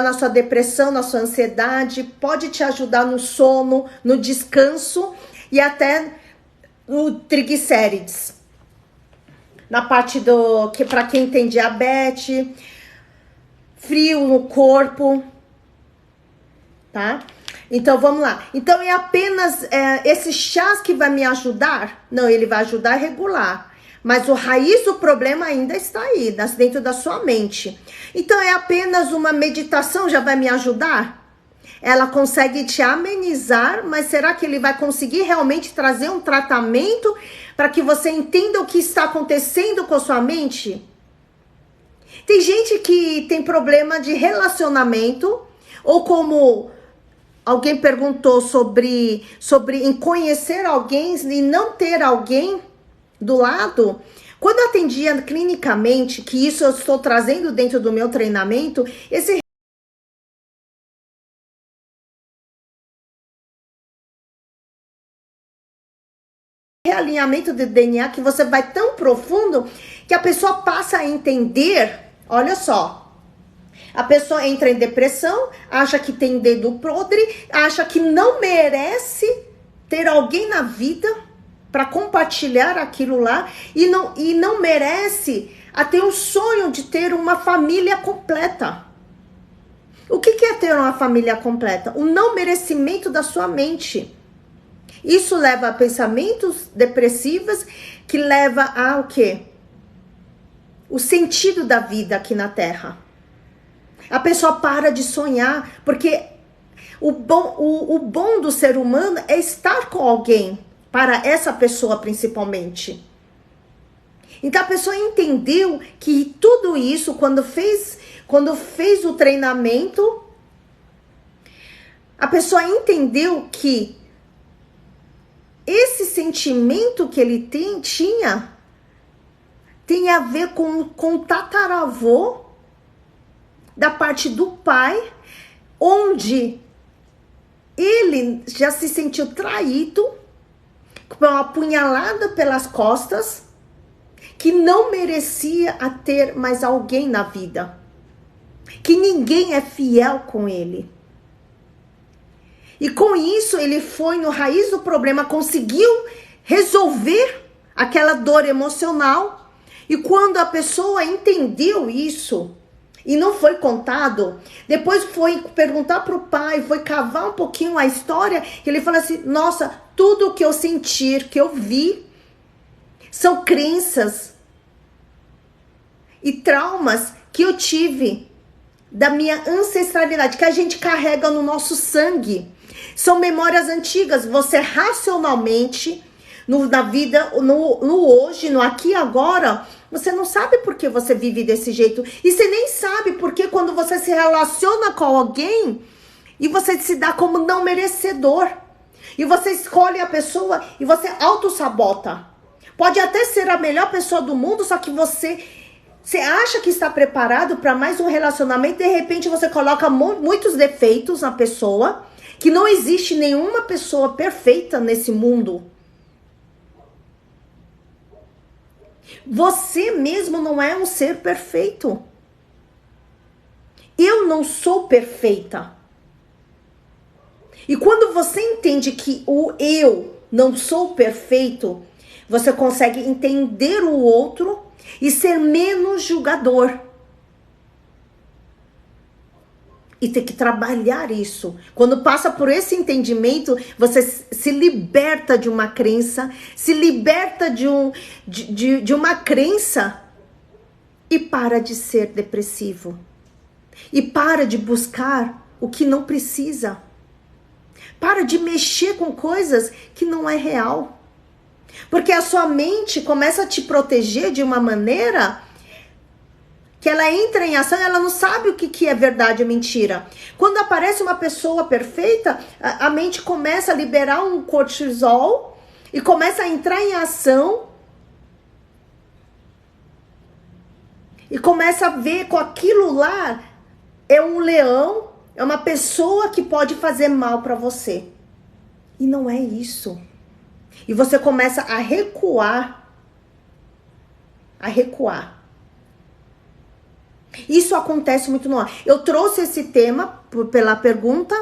[SPEAKER 1] na sua depressão, na sua ansiedade, pode te ajudar no sono, no descanso e até no triglicérides. Na parte que para quem tem diabetes, frio no corpo, tá? Então, vamos lá. Então, é apenas esses chás que vai me ajudar? Não, ele vai ajudar a regular. Mas o raiz do problema ainda está aí, dentro da sua mente. Então, é apenas uma meditação já vai me ajudar? ela consegue te amenizar, mas será que ele vai conseguir realmente trazer um tratamento para que você entenda o que está acontecendo com a sua mente? Tem gente que tem problema de relacionamento, ou como alguém perguntou sobre em conhecer alguém e não ter alguém do lado. Quando eu atendia clinicamente, que isso eu estou trazendo dentro do meu treinamento, esse realinhamento de DNA que você vai tão profundo que a pessoa passa a entender, olha só, a pessoa entra em depressão, acha que tem dedo podre, acha que não merece ter alguém na vida para compartilhar aquilo lá e não merece a ter o sonho de ter uma família completa. O que é ter uma família completa? O não merecimento da sua mente. Isso leva a pensamentos depressivos, que leva a o quê? O sentido da vida aqui na Terra. A pessoa para de sonhar, porque o bom do ser humano é estar com alguém, para essa pessoa principalmente. Então a pessoa entendeu que tudo isso, quando fez o treinamento, a pessoa entendeu que esse sentimento que ele tem a ver com o tataravô da parte do pai, onde ele já se sentiu traído, com uma apunhalada pelas costas, que não merecia a ter mais alguém na vida, que ninguém é fiel com ele. E com isso ele foi no raiz do problema, conseguiu resolver aquela dor emocional. E quando a pessoa entendeu isso e não foi contado, depois foi perguntar para o pai, foi cavar um pouquinho a história, que ele falou assim: nossa, tudo que eu sentir, que eu vi, são crenças e traumas que eu tive da minha ancestralidade, que a gente carrega no nosso sangue. São memórias antigas. Você racionalmente, na vida, no hoje, no aqui e agora, você não sabe por que você vive desse jeito. E você nem sabe porque quando você se relaciona com alguém e você se dá como não merecedor. E você escolhe a pessoa e você auto-sabota. Pode até ser a melhor pessoa do mundo, só que você acha que está preparado para mais um relacionamento, de repente você coloca muitos defeitos na pessoa, que não existe nenhuma pessoa perfeita nesse mundo. Você mesmo não é um ser perfeito. Eu não sou perfeita. E quando você entende que o eu não sou perfeito, você consegue entender o outro e ser menos julgador. E tem que trabalhar isso. Quando passa por esse entendimento, você se liberta de uma crença, se liberta de uma crença e para de ser depressivo. E para de buscar o que não precisa. Para de mexer com coisas que não é real. Porque a sua mente começa a te proteger de uma maneira que ela entra em ação e ela não sabe o que é verdade ou mentira. Quando aparece uma pessoa perfeita, a mente começa a liberar um cortisol e começa a entrar em ação e começa a ver com aquilo lá é um leão, é uma pessoa que pode fazer mal para você. E não é isso. E você começa a recuar. A recuar. Isso acontece muito no ar. Eu trouxe esse tema pela pergunta.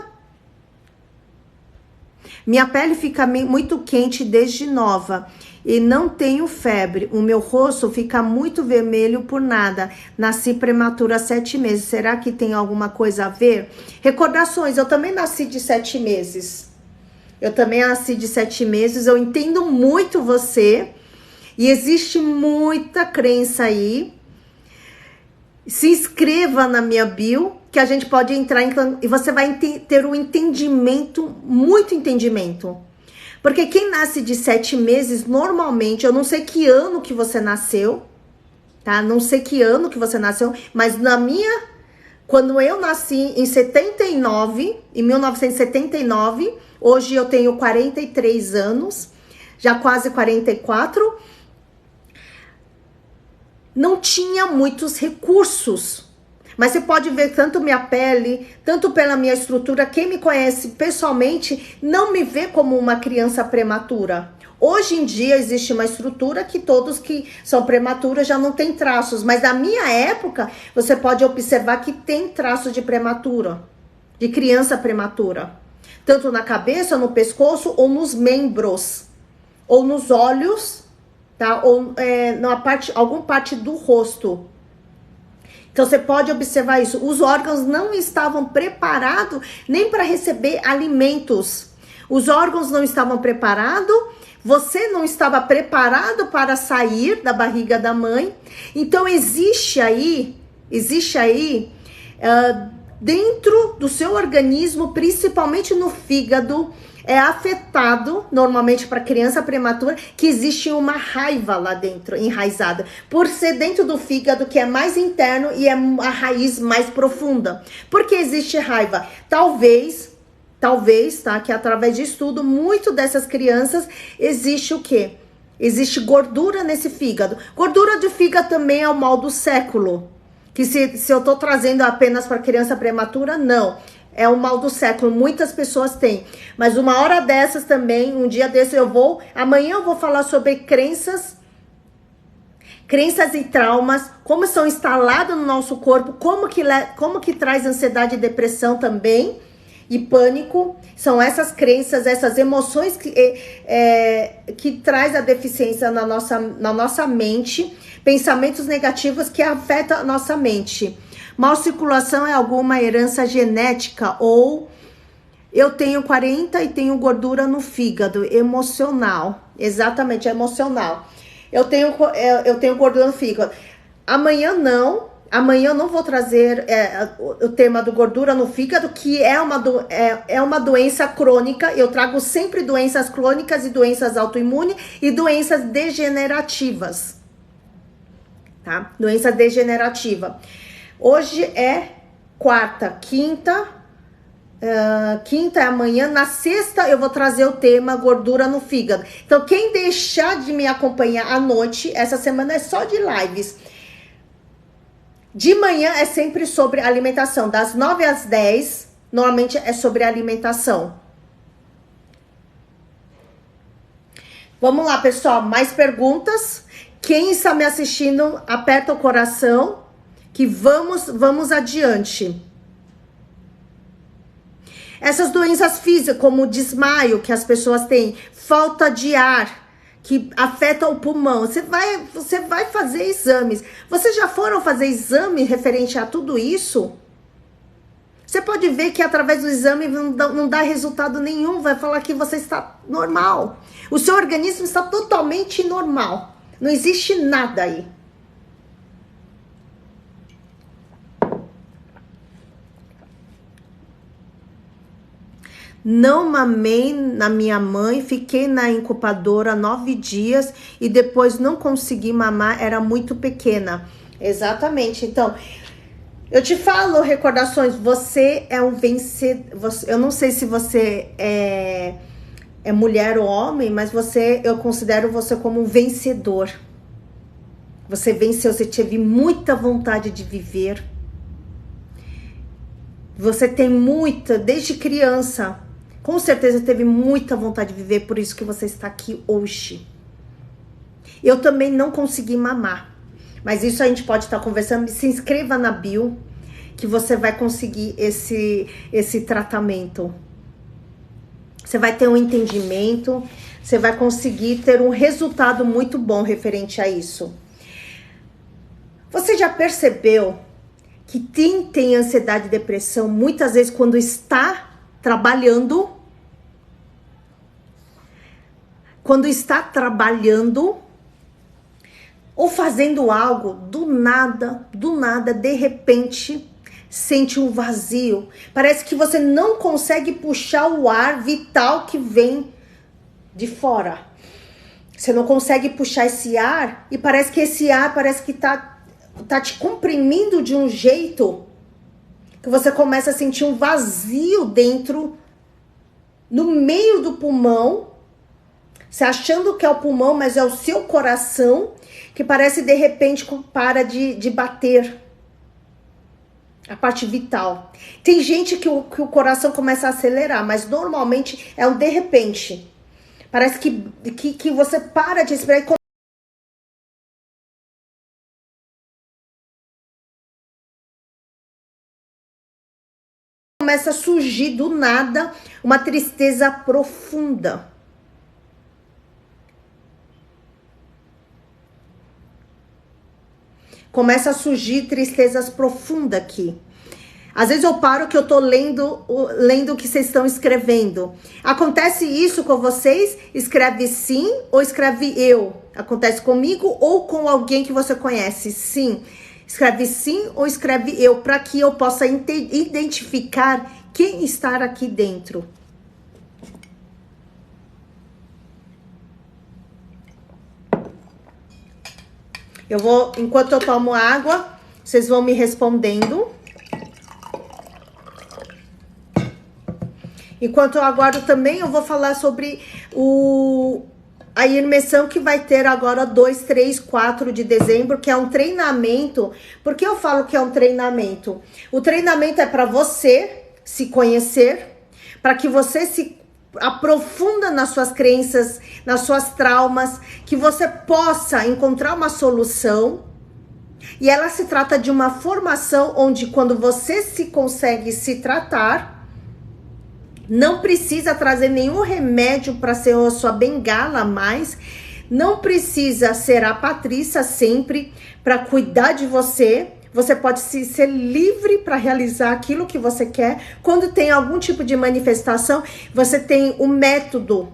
[SPEAKER 1] Minha pele fica muito quente desde nova e não tenho febre. O meu rosto fica muito vermelho por nada. Nasci prematura há 7 meses. Será que tem alguma coisa a ver? Recordações. Eu também nasci de 7 meses. Eu entendo muito você. E existe muita crença aí. Se inscreva na minha bio, que a gente pode entrar e você vai ter um entendimento, muito entendimento. Porque quem nasce de 7 meses, normalmente, eu não sei que ano que você nasceu, tá? Não sei que ano que você nasceu, mas quando eu nasci em 79, em 1979, hoje eu tenho 43 anos, já quase 44, não tinha muitos recursos. Mas você pode ver tanto minha pele, tanto pela minha estrutura. Quem me conhece pessoalmente não me vê como uma criança prematura. Hoje em dia existe uma estrutura que todos que são prematuras já não tem traços. Mas na minha época, você pode observar que tem traços de prematura, de criança prematura. Tanto na cabeça, no pescoço, ou nos membros, ou nos olhos, tá? Ou alguma parte do rosto. Então, você pode observar isso. Os órgãos não estavam preparados nem para receber alimentos. Os órgãos não estavam preparados. Você não estava preparado para sair da barriga da mãe. Então, existe aí, dentro do seu organismo, principalmente no fígado, é afetado, normalmente para criança prematura, que existe uma raiva lá dentro, enraizada, por ser dentro do fígado, que é mais interno e é a raiz mais profunda. Por que existe raiva? Talvez, tá, que através de estudo, muito dessas crianças, existe o quê? Existe gordura nesse fígado. Gordura de fígado também é o mal do século, que se eu tô trazendo apenas para criança prematura, não. É o mal do século, muitas pessoas têm. Mas uma hora dessas também, um dia desse amanhã eu vou falar sobre crenças e traumas, como são instalados no nosso corpo, como que traz ansiedade e depressão também, e pânico. São essas crenças, essas emoções que traz a deficiência na nossa mente, pensamentos negativos que afetam a nossa mente. Mal circulação é alguma herança genética, ou eu tenho 40 e tenho gordura no fígado, emocional, exatamente, emocional. Eu tenho gordura no fígado. Amanhã eu não vou trazer o tema do gordura no fígado, que é uma doença crônica. Eu trago sempre doenças crônicas e doenças autoimunes e doenças degenerativas, tá? Doença degenerativa. Hoje é quarta, quinta é amanhã. Na sexta eu vou trazer o tema gordura no fígado. Então, quem deixar de me acompanhar à noite, essa semana é só de lives. De manhã é sempre sobre alimentação. Das 9 às 10, normalmente é sobre alimentação. Vamos lá, pessoal. Mais perguntas? Quem está me assistindo, aperta o coração, que vamos adiante. Essas doenças físicas, como o desmaio que as pessoas têm, falta de ar, que afeta o pulmão. Você vai fazer exames. Vocês já foram fazer exame referente a tudo isso? Você pode ver que através do exame não dá resultado nenhum. Vai falar que você está normal. O seu organismo está totalmente normal. Não existe nada aí. Não mamei na minha mãe, fiquei na incubadora 9 dias e depois não consegui mamar, era muito pequena. Exatamente. Então, eu te falo, recordações, você é um vencedor. Eu não sei se você é mulher ou homem, mas eu considero você como um vencedor. Você venceu, você teve muita vontade de viver. Você tem desde criança, com certeza teve muita vontade de viver, por isso que você está aqui hoje. Eu também não consegui mamar, mas isso a gente pode estar conversando. Se inscreva na bio, que você vai conseguir esse tratamento. Você vai ter um entendimento, você vai conseguir ter um resultado muito bom referente a isso. Você já percebeu que quem tem ansiedade e depressão, muitas vezes quando está trabalhando, ou fazendo algo, do nada, de repente, sente um vazio. Parece que você não consegue puxar o ar vital que vem de fora. Você não consegue puxar esse ar e parece que esse ar que tá te comprimindo de um jeito que você começa a sentir um vazio dentro, no meio do pulmão, você achando que é o pulmão, mas é o seu coração, que parece de repente para de bater. A parte vital. Tem gente que o coração começa a acelerar, mas normalmente é um de repente. Parece que você para de esperar e começa a surgir do nada uma tristeza profunda. Começa a surgir tristezas profundas aqui. Às vezes eu paro que eu tô lendo o que vocês estão escrevendo. Acontece isso com vocês? Escreve sim ou escreve eu? Acontece comigo ou com alguém que você conhece? Sim. Escreve sim ou escreve eu? Para que eu possa identificar quem está aqui dentro. Eu vou, enquanto eu tomo água, vocês vão me respondendo. Enquanto eu aguardo também, eu vou falar sobre a imersão que vai ter agora 2, 3, 4 de dezembro, que é um treinamento. Por que eu falo que é um treinamento? O treinamento é para você se conhecer, para que você se aprofunda nas suas crenças, nas suas traumas, que você possa encontrar uma solução. E ela se trata de uma formação onde quando você se consegue se tratar, não precisa trazer nenhum remédio para ser a sua bengala mais, não precisa ser a Patrícia sempre para cuidar de você. Você pode ser livre para realizar aquilo que você quer. Quando tem algum tipo de manifestação, você tem um método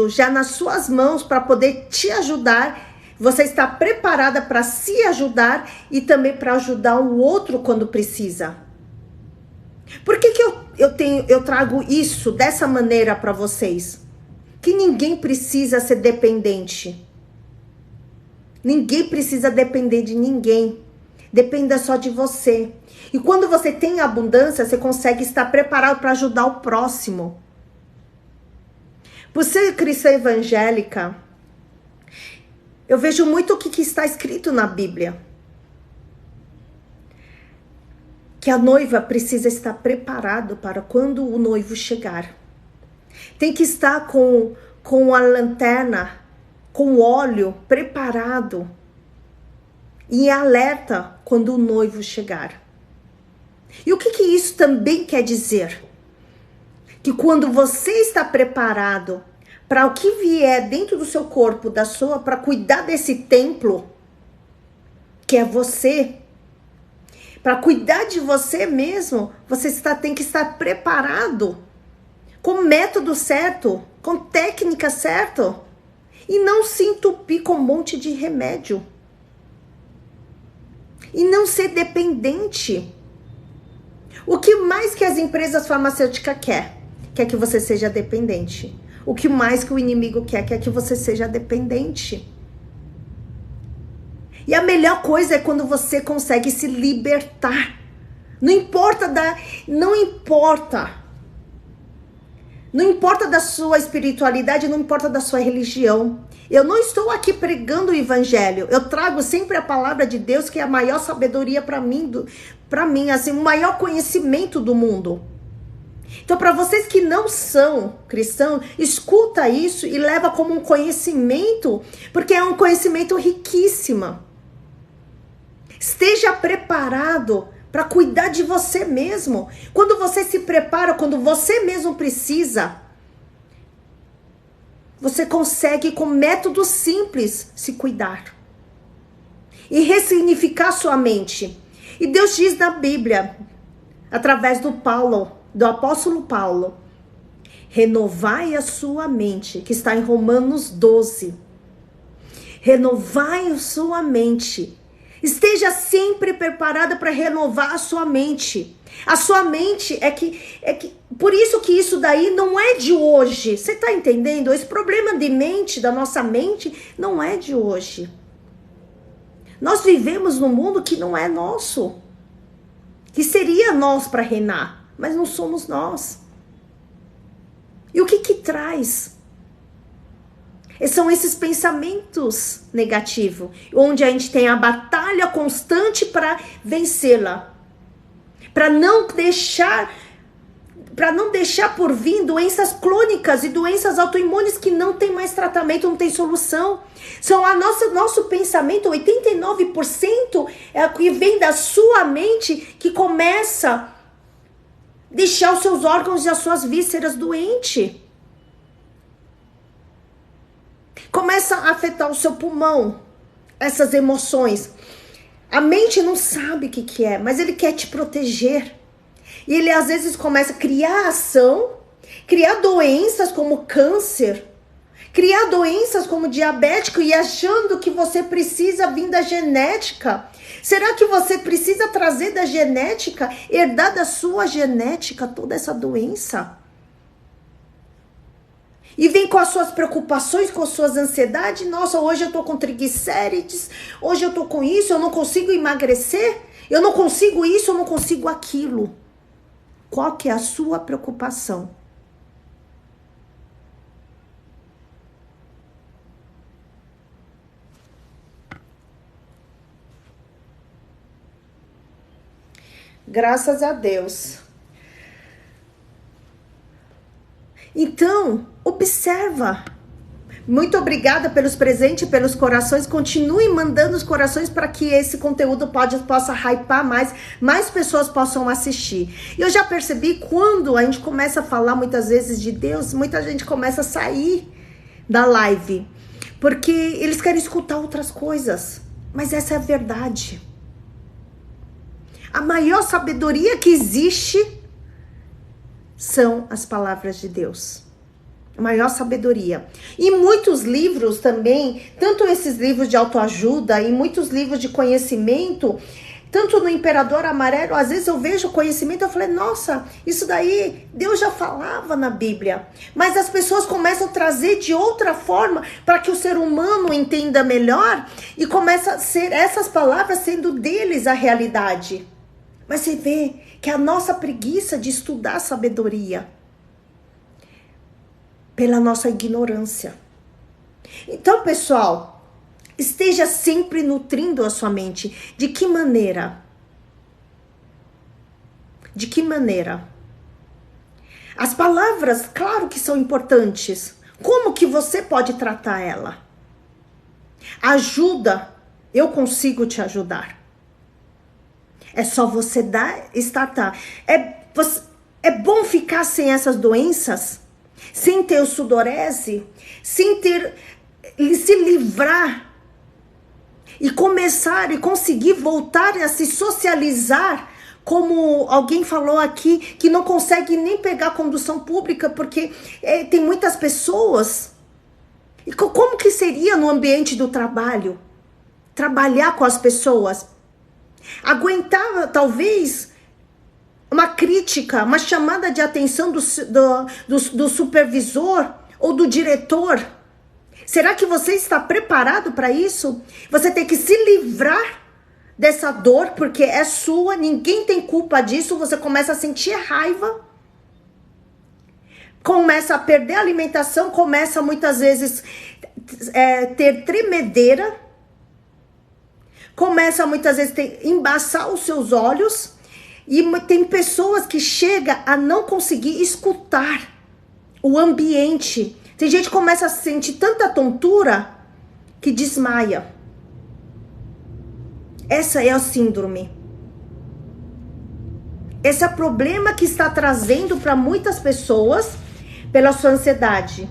[SPEAKER 1] já nas suas mãos para poder te ajudar. Você está preparada para se ajudar e também para ajudar o outro quando precisa. Por que eu trago isso dessa maneira para vocês? Que ninguém precisa ser dependente. Ninguém precisa depender de ninguém. Dependa só de você. E quando você tem abundância, você consegue estar preparado para ajudar o próximo. Por ser cristã evangélica, eu vejo muito o que está escrito na Bíblia. Que a noiva precisa estar preparado para quando o noivo chegar. Tem que estar com a lanterna, com óleo preparado e alerta quando o noivo chegar. E o que isso também quer dizer? Que quando você está preparado para o que vier dentro do seu corpo, para cuidar desse templo, que é você, para cuidar de você mesmo, você tem que estar preparado, com método certo, com técnica certa, e não se entupir com um monte de remédio. E não ser dependente. O que mais que as empresas farmacêuticas quer? Quer que você seja dependente. O que mais que o inimigo quer? Quer que você seja dependente. E a melhor coisa é quando você consegue se libertar. Não importa da sua espiritualidade, não importa da sua religião. Eu não estou aqui pregando o evangelho. Eu trago sempre a palavra de Deus, que é a maior sabedoria para mim, assim, o maior conhecimento do mundo. Então, para vocês que não são cristãos, escuta isso e leva como um conhecimento, porque é um conhecimento riquíssimo. Esteja preparado para cuidar de você mesmo. Quando você se prepara, quando você mesmo precisa, você consegue com métodos simples se cuidar e ressignificar sua mente. E Deus diz na Bíblia, através do apóstolo Paulo, renovai a sua mente, que está em Romanos 12. Renovai a sua mente. Esteja sempre preparada para renovar a sua mente. A sua mente por isso que isso daí não é de hoje. Você está entendendo? Esse problema de mente, da nossa mente, não é de hoje. Nós vivemos num mundo que não é nosso. Que seria nós para reinar, mas não somos nós. E o que traz? São esses pensamentos negativos, onde a gente tem a batalha constante para vencê-la. Para não deixar por vir doenças crônicas e doenças autoimunes que não tem mais tratamento, não tem solução. São nosso pensamento, 89% é o que vem da sua mente, que começa a deixar os seus órgãos e as suas vísceras doentes. Começa a afetar o seu pulmão, essas emoções. A mente não sabe o que é, mas ele quer te proteger. E ele às vezes começa a criar ação, criar doenças como câncer, criar doenças como diabético e achando que você precisa vir da genética. Será que você precisa trazer da genética, herdar da sua genética toda essa doença? E vem com as suas preocupações, com as suas ansiedades. Nossa, hoje eu tô com triglicérides, hoje eu tô com isso, eu não consigo emagrecer, eu não consigo isso, eu não consigo aquilo. Qual que é a sua preocupação? Graças a Deus. Então, observa. Muito obrigada pelos presentes, pelos corações. Continue mandando os corações para que esse conteúdo possa hypar mais pessoas possam assistir. E eu já percebi, quando a gente começa a falar muitas vezes de Deus, muita gente começa a sair da live, porque eles querem escutar outras coisas. Mas essa é a verdade. A maior sabedoria que existe são as palavras de Deus. A maior sabedoria. E muitos livros também, tanto esses livros de autoajuda e muitos livros de conhecimento, tanto no Imperador Amarelo, às vezes eu vejo conhecimento, eu falei, nossa, isso daí Deus já falava na Bíblia. Mas as pessoas começam a trazer de outra forma para que o ser humano entenda melhor e começa a ser essas palavras sendo deles a realidade. Mas você vê que a nossa preguiça de estudar sabedoria pela nossa ignorância. Então, pessoal, esteja sempre nutrindo a sua mente. De que maneira? De que maneira? As palavras, claro que são importantes. Como que você pode tratar ela? Ajuda, eu consigo te ajudar. É só você startar. É bom ficar sem essas doenças, sem ter o sudorese, sem ter, se livrar e começar e conseguir voltar a se socializar, como alguém falou aqui, que não consegue nem pegar condução pública, porque tem muitas pessoas. E como que seria no ambiente do trabalho? Trabalhar com as pessoas? Aguentar, talvez, uma crítica, uma chamada de atenção do supervisor ou do diretor. Será que você está preparado para isso? Você tem que se livrar dessa dor, porque é sua, ninguém tem culpa disso. Você começa a sentir raiva, começa a perder a alimentação, começa muitas vezes ter tremedeira, começa muitas vezes a embaçar os seus olhos, e tem pessoas que chegam a não conseguir escutar o ambiente. Tem gente que começa a sentir tanta tontura que desmaia. Essa é a síndrome. Esse é o problema que está trazendo para muitas pessoas pela sua ansiedade.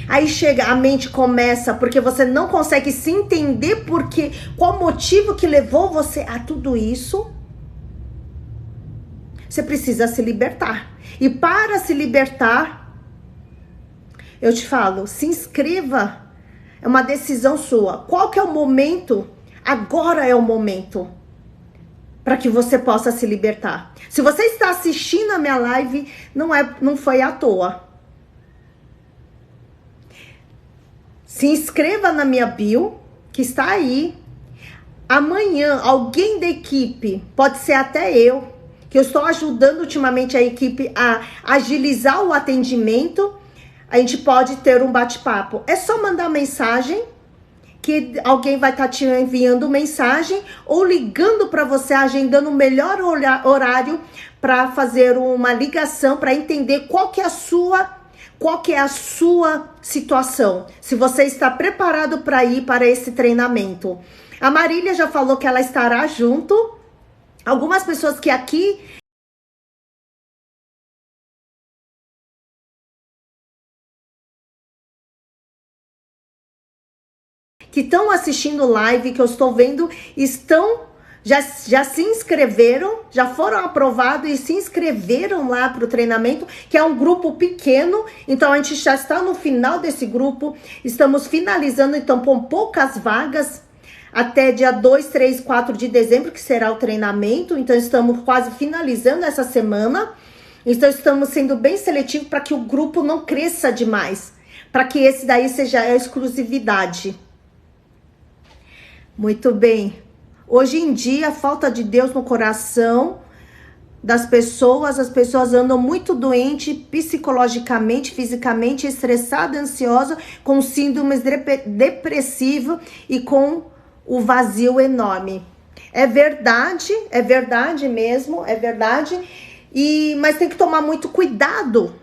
[SPEAKER 1] Aí chega, a mente começa, porque você não consegue se entender qual motivo que levou você a tudo isso. Você precisa se libertar. E para se libertar, eu te falo, se inscreva É uma decisão sua. Qual que é o momento? Agora é o momento para que você possa se libertar. Se você está assistindo a minha live, não foi à toa. Se inscreva na minha bio, que está aí. Amanhã, alguém da equipe, pode ser até eu, que eu estou ajudando ultimamente a equipe a agilizar o atendimento, a gente pode ter um bate-papo. É só mandar mensagem, que alguém vai estar te enviando mensagem ou ligando para você, agendando o melhor horário para fazer uma ligação, para entender qual que é a sua situação. Se você está preparado para ir para esse treinamento. A Marília já falou que ela estará junto. Algumas pessoas que aqui que estão assistindo live, que eu estou vendo, já se inscreveram, já foram aprovados e se inscreveram lá para o treinamento, que é um grupo pequeno. Então a gente já está no final desse grupo, estamos finalizando, então com poucas vagas, até dia 2, 3, 4 de dezembro, que será o treinamento. Então estamos quase finalizando essa semana. Então estamos sendo bem seletivos para que o grupo não cresça demais, para que esse daí seja a exclusividade. Muito bem. Hoje em dia, a falta de Deus no coração das pessoas, as pessoas andam muito doentes psicologicamente, fisicamente, estressada, ansiosa, com síndromes depressivo e com o vazio enorme. É verdade mesmo, é verdade. Mas tem que tomar muito cuidado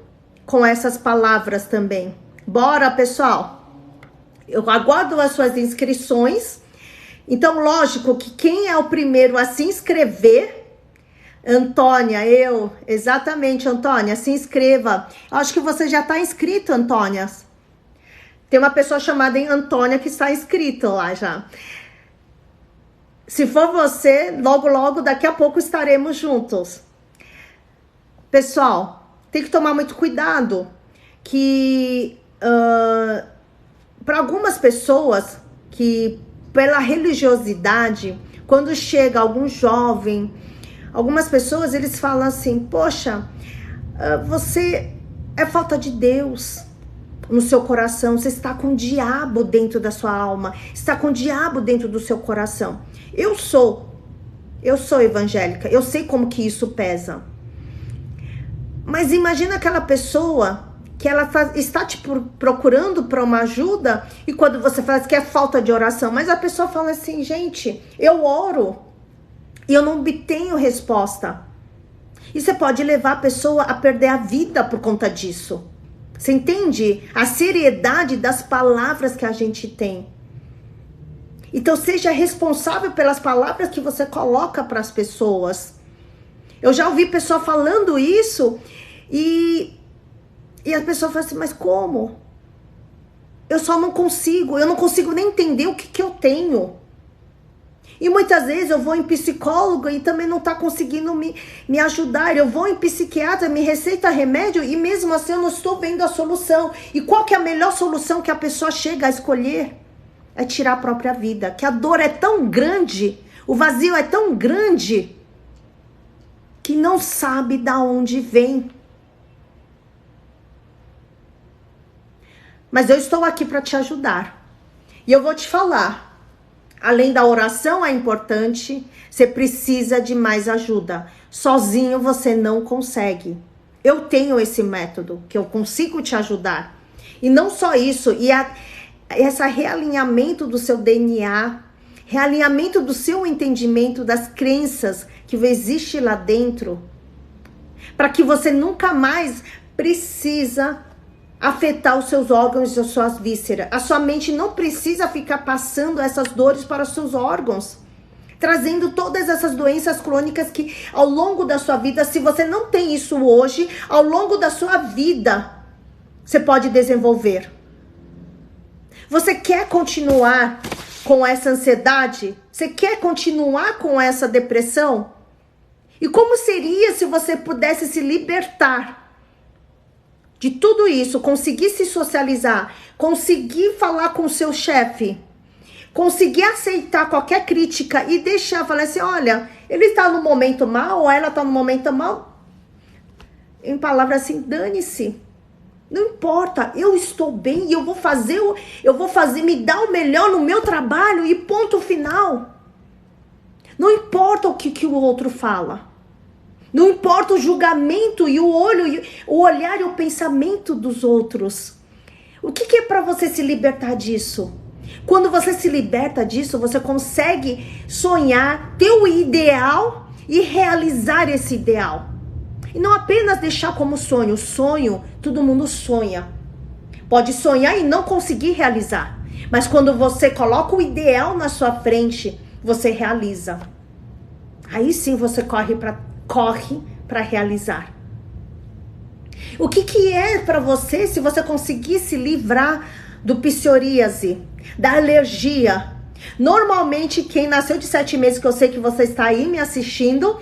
[SPEAKER 1] com essas palavras também. Bora, pessoal. Eu aguardo as suas inscrições. Então, lógico que quem é o primeiro a se inscrever, Antônia, exatamente, Antônia, se inscreva. Acho que você já está inscrito, Antônia. Tem uma pessoa chamada Antônia que está inscrita lá já. Se for você, logo, daqui a pouco estaremos juntos. Pessoal, tem que tomar muito cuidado, que para algumas pessoas que pela religiosidade, quando chega algum jovem, algumas pessoas, eles falam assim, poxa, você é falta de Deus no seu coração, você está com o diabo dentro da sua alma, está com o diabo dentro do seu coração. Eu sou evangélica, eu sei como que isso pesa. Mas imagina aquela pessoa que ela está te procurando para uma ajuda, e quando você fala que é falta de oração, mas a pessoa fala assim, gente, eu oro e eu não obtenho resposta. E você pode levar a pessoa a perder a vida por conta disso. Você entende a seriedade das palavras que a gente tem? Então seja responsável pelas palavras que você coloca para as pessoas. Eu já ouvi pessoa falando isso e a pessoa fala assim, mas como? Eu não consigo nem entender o que eu tenho. E muitas vezes eu vou em psicólogo e também não está conseguindo me ajudar. Eu vou em psiquiatra, me receita remédio e mesmo assim eu não estou vendo a solução. E qual que é a melhor solução que a pessoa chega a escolher? É tirar a própria vida. Que a dor é tão grande, o vazio é tão grande, que não sabe da onde vem. Mas eu estou aqui para te ajudar. E eu vou te falar, além da oração é importante, você precisa de mais ajuda. Sozinho você não consegue. Eu tenho esse método que eu consigo te ajudar. E não só isso, esse realinhamento do seu DNA, realinhamento do seu entendimento das crenças que existe lá dentro, para que você nunca mais precisa afetar os seus órgãos e as suas vísceras. A sua mente não precisa ficar passando essas dores para os seus órgãos, trazendo todas essas doenças crônicas que ao longo da sua vida, se você não tem isso hoje, ao longo da sua vida, você pode desenvolver. Você quer continuar com essa ansiedade? Você quer continuar com essa depressão? E como seria se você pudesse se libertar de tudo isso, conseguir se socializar, conseguir falar com o seu chefe, conseguir aceitar qualquer crítica e deixar, falar assim, olha, ele está no momento mal, ou ela está no momento mal, em palavras assim, dane-se. Não importa, eu estou bem e eu vou fazer, me dar o melhor no meu trabalho e ponto final. Não importa o que o outro fala. Não importa o julgamento e o olhar e o pensamento dos outros. O que é para você se libertar disso? Quando você se liberta disso, você consegue sonhar, ter o ideal e realizar esse ideal. E não apenas deixar como sonho. Sonho, todo mundo sonha. Pode sonhar e não conseguir realizar. Mas quando você coloca o ideal na sua frente, você realiza. Aí sim você corre para realizar. O que é para você se você conseguir se livrar do psoríase, da alergia? Normalmente quem nasceu de 7 meses, que eu sei que você está aí me assistindo,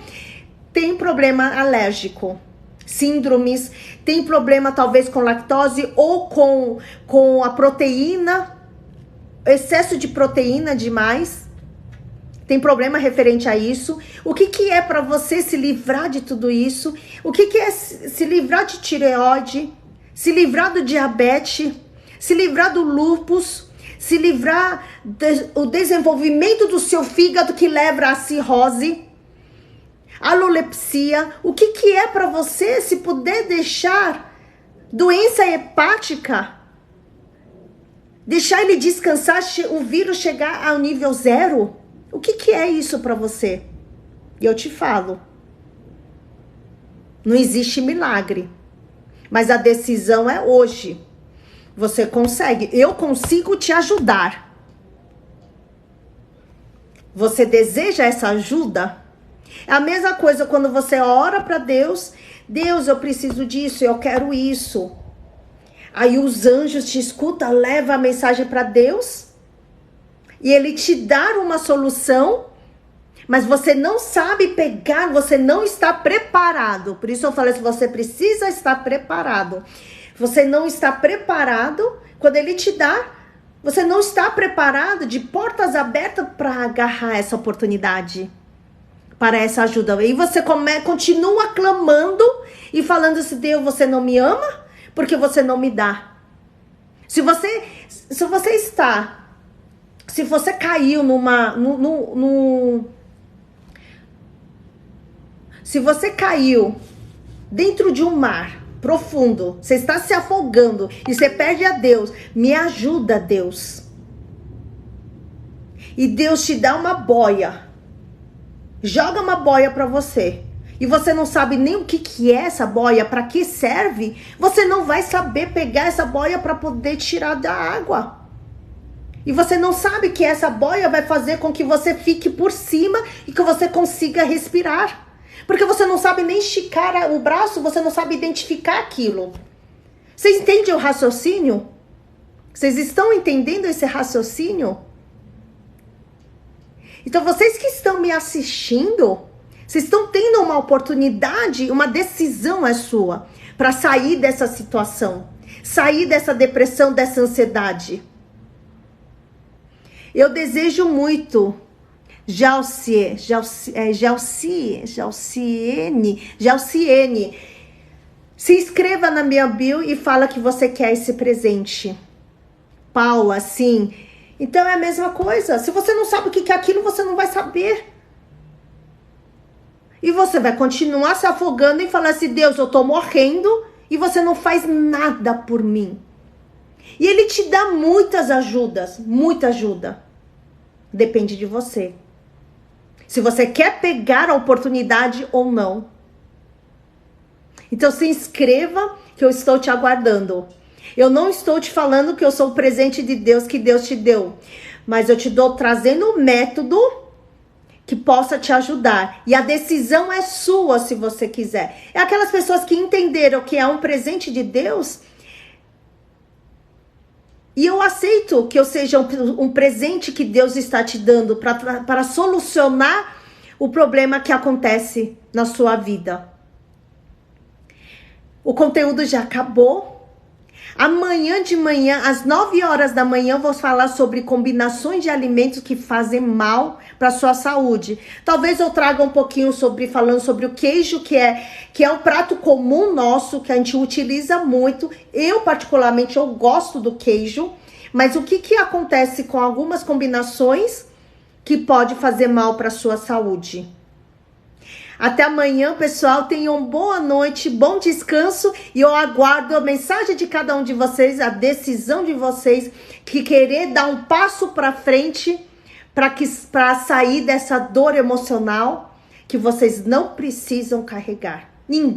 [SPEAKER 1] tem problema alérgico, síndromes, tem problema talvez com lactose ou com a proteína, excesso de proteína demais. Tem problema referente a isso. O que é para você se livrar de tudo isso? O que é se livrar de tireoide? Se livrar do diabetes? Se livrar do lúpus? Se livrar do desenvolvimento do seu fígado que leva à cirrose? Alolepsia? O que é para você se puder deixar doença hepática? Deixar ele descansar, o vírus chegar ao nível 0? O que é isso para você? E eu te falo. Não existe milagre. Mas a decisão é hoje. Você consegue. Eu consigo te ajudar. Você deseja essa ajuda? É a mesma coisa quando você ora para Deus. Deus, eu preciso disso, eu quero isso. Aí os anjos te escutam, leva a mensagem para Deus. E ele te dá uma solução, mas você não sabe pegar, você não está preparado. Por isso eu falei assim, você precisa estar preparado. Você não está preparado, quando ele te dá, você não está preparado de portas abertas para agarrar essa oportunidade, para essa ajuda. E você continua clamando e falando assim, Deus, você não me ama? Porque você não me dá. Se você caiu se você caiu dentro de um mar profundo, você está se afogando e você pede a Deus, me ajuda, Deus. E Deus te dá uma boia, joga uma boia para você. E você não sabe nem o que é essa boia, para que serve, você não vai saber pegar essa boia para poder tirar da água. E você não sabe que essa boia vai fazer com que você fique por cima e que você consiga respirar. Porque você não sabe nem esticar o braço, você não sabe identificar aquilo. Vocês entendem o raciocínio? Vocês estão entendendo esse raciocínio? Então vocês que estão me assistindo, vocês estão tendo uma oportunidade, uma decisão é sua, para sair dessa situação, sair dessa depressão, dessa ansiedade. Eu desejo muito, Jalciene, se inscreva na minha bio e fala que você quer esse presente. Paula, sim. Então é a mesma coisa. Se você não sabe o que é aquilo, você não vai saber. E você vai continuar se afogando e falar assim, Deus, eu tô morrendo e você não faz nada por mim. E ele te dá muitas ajudas, muita ajuda. Depende de você. Se você quer pegar a oportunidade ou não. Então se inscreva que eu estou te aguardando. Eu não estou te falando que eu sou o presente de Deus que Deus te deu. Mas eu te dou trazendo um método que possa te ajudar. E a decisão é sua se você quiser. É aquelas pessoas que entenderam que é um presente de Deus. E eu aceito que eu seja um presente que Deus está te dando para solucionar o problema que acontece na sua vida. O conteúdo já acabou. Amanhã de manhã, às 9 horas da manhã, eu vou falar sobre combinações de alimentos que fazem mal para sua saúde. Talvez eu traga um pouquinho falando sobre o queijo, que é um prato comum nosso, que a gente utiliza muito. Eu, particularmente, eu gosto do queijo. Mas o que acontece com algumas combinações que pode fazer mal para sua saúde? Até amanhã, pessoal. Tenham boa noite, bom descanso. E eu aguardo a mensagem de cada um de vocês, a decisão de vocês, que querer dar um passo para frente para sair dessa dor emocional que vocês não precisam carregar. Ninguém